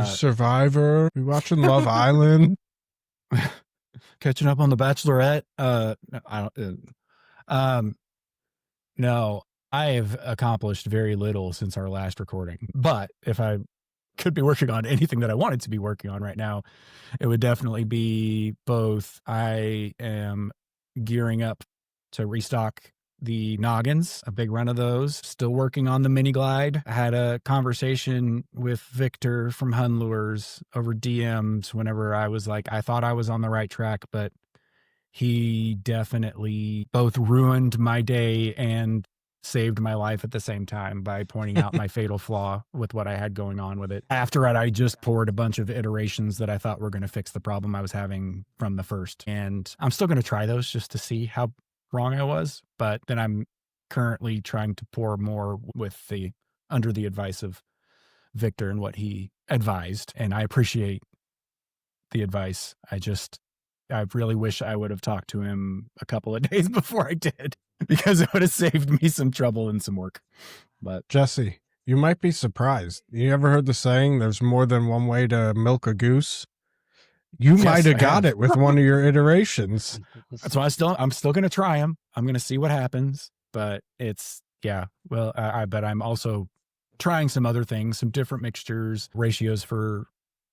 S2: Survivor. Be watching Love Island.
S1: Catching up on The Bachelorette. No, I have accomplished very little since our last recording. But if I could be working on anything that I wanted to be working on right now, it would definitely be both. I am gearing up to restock the noggins, a big run of those. Still working on the mini glide. I had a conversation with Victor from Hun Lures over DMs whenever I was like, I thought I was on the right track, but he definitely both ruined my day and saved my life at the same time by pointing out my fatal flaw with what I had going on with it. After it, I just poured a bunch of iterations that I thought were going to fix the problem I was having from the first. And I'm still going to try those just to see how wrong I was, but then I'm currently trying to pour more under the advice of Victor and what he advised, and I appreciate the advice. I really wish I would have talked to him a couple of days before I did, because it would have saved me some trouble and some work. But
S2: Jesse, you might be surprised. You ever heard the saying, there's more than one way to milk a goose? You might have got it with one of your iterations.
S1: That's why I'm still going to try them. I'm going to see what happens. but it's, well, but I'm also trying some other things, some different mixtures, ratios for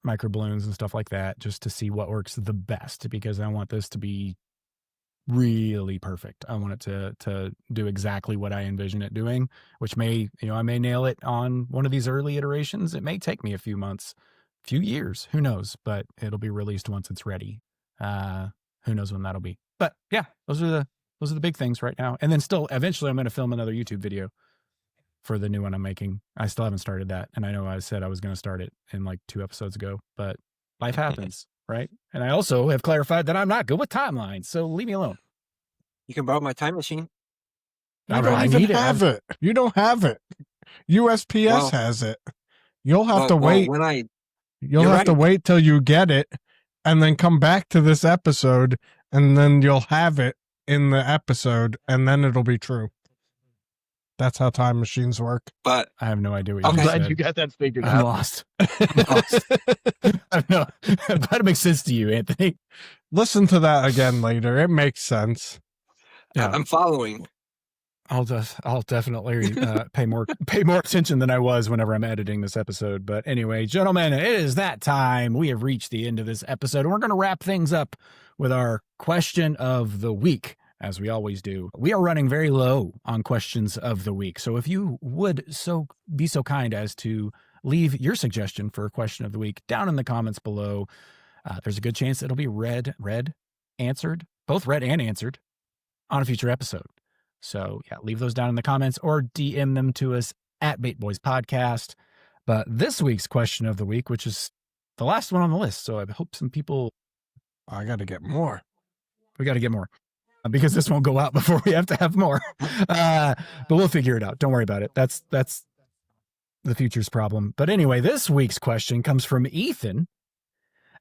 S1: microballoons and stuff like that, just to see what works the best, because I want this to be really perfect. I want it to do exactly what I envision it doing, which may, I may nail it on one of these early iterations. It may take me a few months, few years, who knows, but it'll be released once it's ready. Who knows when that'll be, but yeah, those are the big things right now. And then still eventually I'm going to film another YouTube video for the new one I'm making. I still haven't started that. And I know I said I was going to start it in like 2 episodes ago, but life happens. Right. And I also have clarified that I'm not good with timelines. So leave me alone.
S3: You can borrow my time machine.
S2: You don't even have it. You don't have it. USPS has it. You'll have to wait. You'll have to wait till you get it and then come back to this episode, and then you'll have it in the episode, and then it'll be true. That's how time machines work.
S3: But
S1: I have no idea what
S4: I'm
S1: you
S4: glad
S1: said.
S4: you got that figured
S1: I'm
S4: out.
S1: lost. I'm lost. I know. I'm glad it makes sense to you, Anthony.
S2: Listen to that again later. It makes sense.
S1: Yeah.
S3: I'm following.
S1: I'll definitely pay more attention than I was whenever I'm editing this episode. But anyway, gentlemen, it is that time. We have reached the end of this episode, and we're going to wrap things up with our question of the week, as we always do. We are running very low on questions of the week. So if you would be so kind as to leave your suggestion for a question of the week down in the comments below, there's a good chance it'll be answered, both read and answered on a future episode. So yeah, leave those down in the comments or DM them to us at Bait Boys Podcast. But this week's question of the week, which is the last one on the list, so I hope some people...
S2: I got to get more.
S1: We got to get more. Because this won't go out before we have to have more. But we'll figure it out. Don't worry about it. That's the future's problem. But anyway, this week's question comes from Ethan.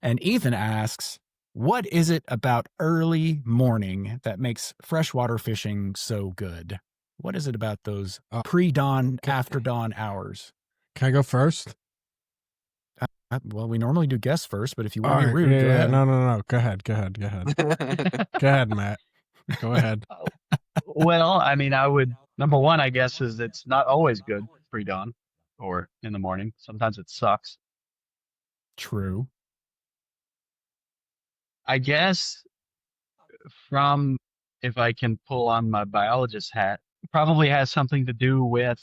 S1: And Ethan asks, what is it about early morning that makes freshwater fishing so good? What is it about those pre-dawn, after dawn hours?
S2: Can I go first?
S1: Well, we normally do guests first, but if you want to be rude,
S2: go
S1: ahead.
S2: No. Go ahead. Go ahead, Matt. Go ahead.
S4: Well, I mean, number one, I guess, is it's not always good pre-dawn or in the morning. Sometimes it sucks.
S1: True.
S4: I guess if I can pull on my biologist hat, it probably has something to do with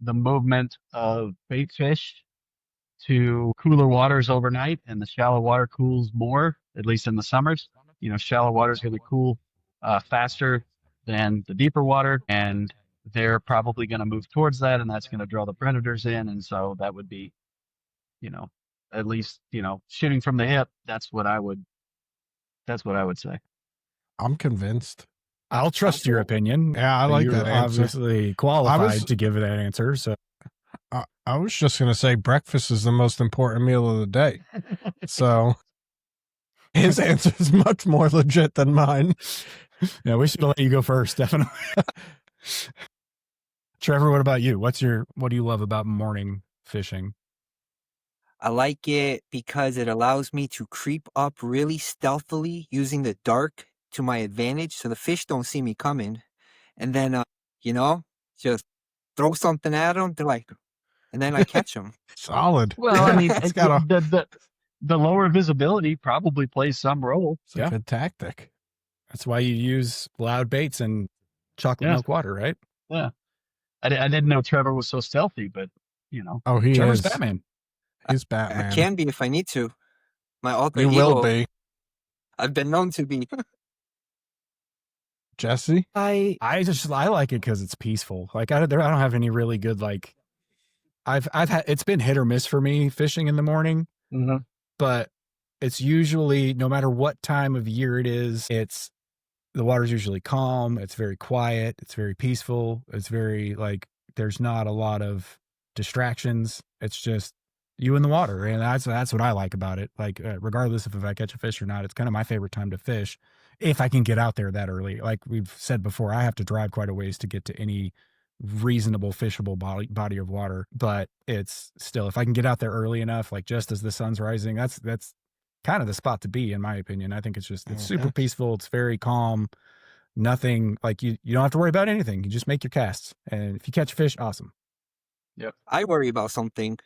S4: the movement of bait fish to cooler waters overnight, and the shallow water cools more, at least in the summers. Shallow water is going to cool faster than the deeper water, and they're probably going to move towards that, and that's going to draw the predators in. And so that would be, at least, shooting from the hip. That's what I would say.
S2: I'm convinced.
S1: I'll trust your opinion.
S2: Yeah, I like that answer.
S1: Obviously qualified to give that answer. So
S2: I was just going to say breakfast is the most important meal of the day. So his answer is much more legit than mine.
S1: Yeah, we should let you go first, definitely. Trevor, what about you? What do you love about morning fishing?
S3: I like it because it allows me to creep up really stealthily using the dark to my advantage so the fish don't see me coming. And then, just throw something at them. They're like, and then I catch them.
S2: Solid.
S4: Well, I mean, the lower visibility probably plays some role.
S2: It's a good tactic.
S1: That's why you use loud baits and chocolate milk water, right?
S4: Yeah. I didn't know Trevor was so stealthy, but,
S2: Oh,
S1: Trevor's
S2: is.
S1: Batman.
S2: He's Batman.
S3: I can be if I need to. My alter ego.
S2: You will be.
S3: I've been known to be.
S2: Jesse?
S1: I like it because it's peaceful. Like I don't have any really good, like, I've had, it's been hit or miss for me fishing in the morning, but it's usually, no matter what time of year it is, the water's usually calm. It's very quiet. It's very peaceful. It's very, like, there's not a lot of distractions. It's just you in the water. And that's what I like about it. Like, regardless of if I catch a fish or not, it's kind of my favorite time to fish if I can get out there that early. Like we've said before, I have to drive quite a ways to get to any reasonable fishable body of water, but it's still, if I can get out there early enough, like just as the sun's rising, that's kind of the spot to be, in my opinion. I think it's super peaceful. It's very calm. nothing like you don't have to worry about anything. You just make your casts. And if you catch a fish, awesome.
S4: Yep.
S3: I worry about something.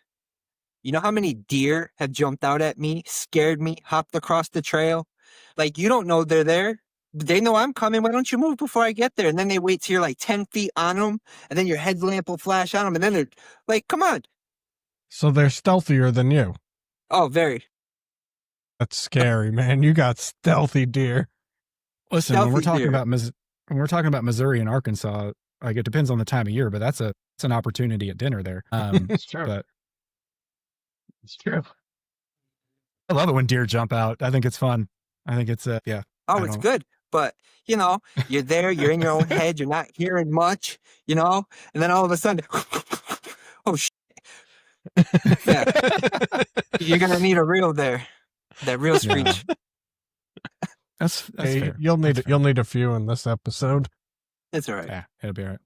S3: You know how many deer have jumped out at me, scared me, hopped across the trail? Like, you don't know they're there. They know I'm coming. Why don't you move before I get there? And then they wait till you're like 10 feet on them, and then your headlamp will flash on them, and then they're like, come on.
S2: So they're stealthier than you.
S3: Oh, very.
S2: That's scary, man. You got stealthy deer.
S1: Listen,
S3: Stealthy
S1: when we're talking about Missouri and Arkansas, like it depends on the time of year, but it's an opportunity at dinner there.
S4: It's true.
S1: But
S4: It's true.
S1: I love it when deer jump out. I think it's fun. I think it's yeah.
S3: Oh, it's good. But, you know, you're there, you're in your own head, you're not hearing much, you know? And then all of a sudden, oh, shit. Yeah. You're going to need a reel there. That real screech.
S1: Yeah. That's fair.
S2: You'll need a few in this episode.
S3: It's all right.
S1: Yeah, it'll be all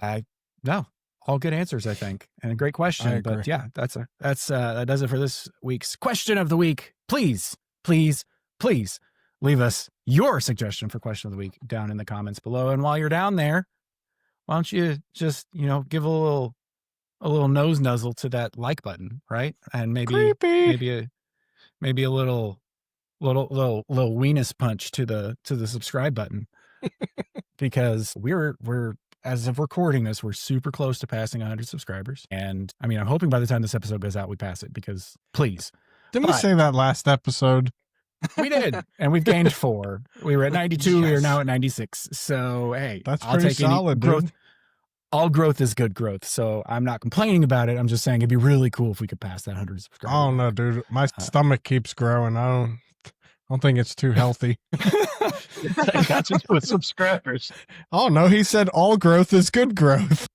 S1: right. No, all good answers, I think, and a great question. But yeah, that does it for this week's question of the week. Please leave us your suggestion for question of the week down in the comments below. And while you're down there, why don't you just give a little nose nuzzle to that like button, right? And maybe a little weenus punch to the subscribe button. Because we're as of recording this, we're super close to passing 100 subscribers. And I mean, I'm hoping by the time this episode goes out, we pass it, because please.
S2: Didn't we say that last episode?
S1: We did. And we've gained 4. We were at 92. Yes. We are now at 96. So, hey,
S2: that's pretty solid,
S1: growth.
S2: Dude.
S1: All growth is good growth. So I'm not complaining about it. I'm just saying it'd be really cool if we could pass that 100 subscribers.
S2: Oh no, dude. My stomach keeps growing. I don't think it's too healthy.
S4: That got to do with subscribers.
S2: Oh no, he said all growth is good growth.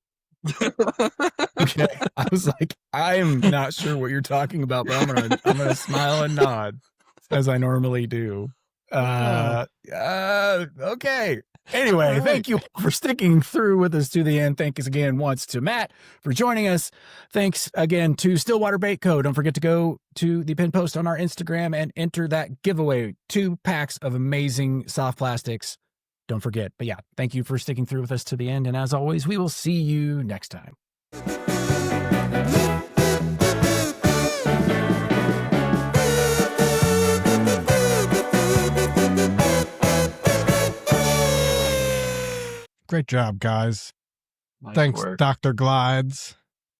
S1: Okay. I was like, I'm not sure what you're talking about, but I'm gonna smile and nod as I normally do. Okay. Anyway, Thank you for sticking through with us to the end. Thanks again once to Matt for joining us. Thanks again to Stillwater Bait Co. Don't forget to go to the pin post on our Instagram and enter that giveaway. 2 packs of amazing soft plastics. Don't forget. But yeah, thank you for sticking through with us to the end. And as always, we will see you next time.
S2: Great job, guys.
S4: Nice
S2: Thanks,
S4: work.
S2: Dr. Glidez.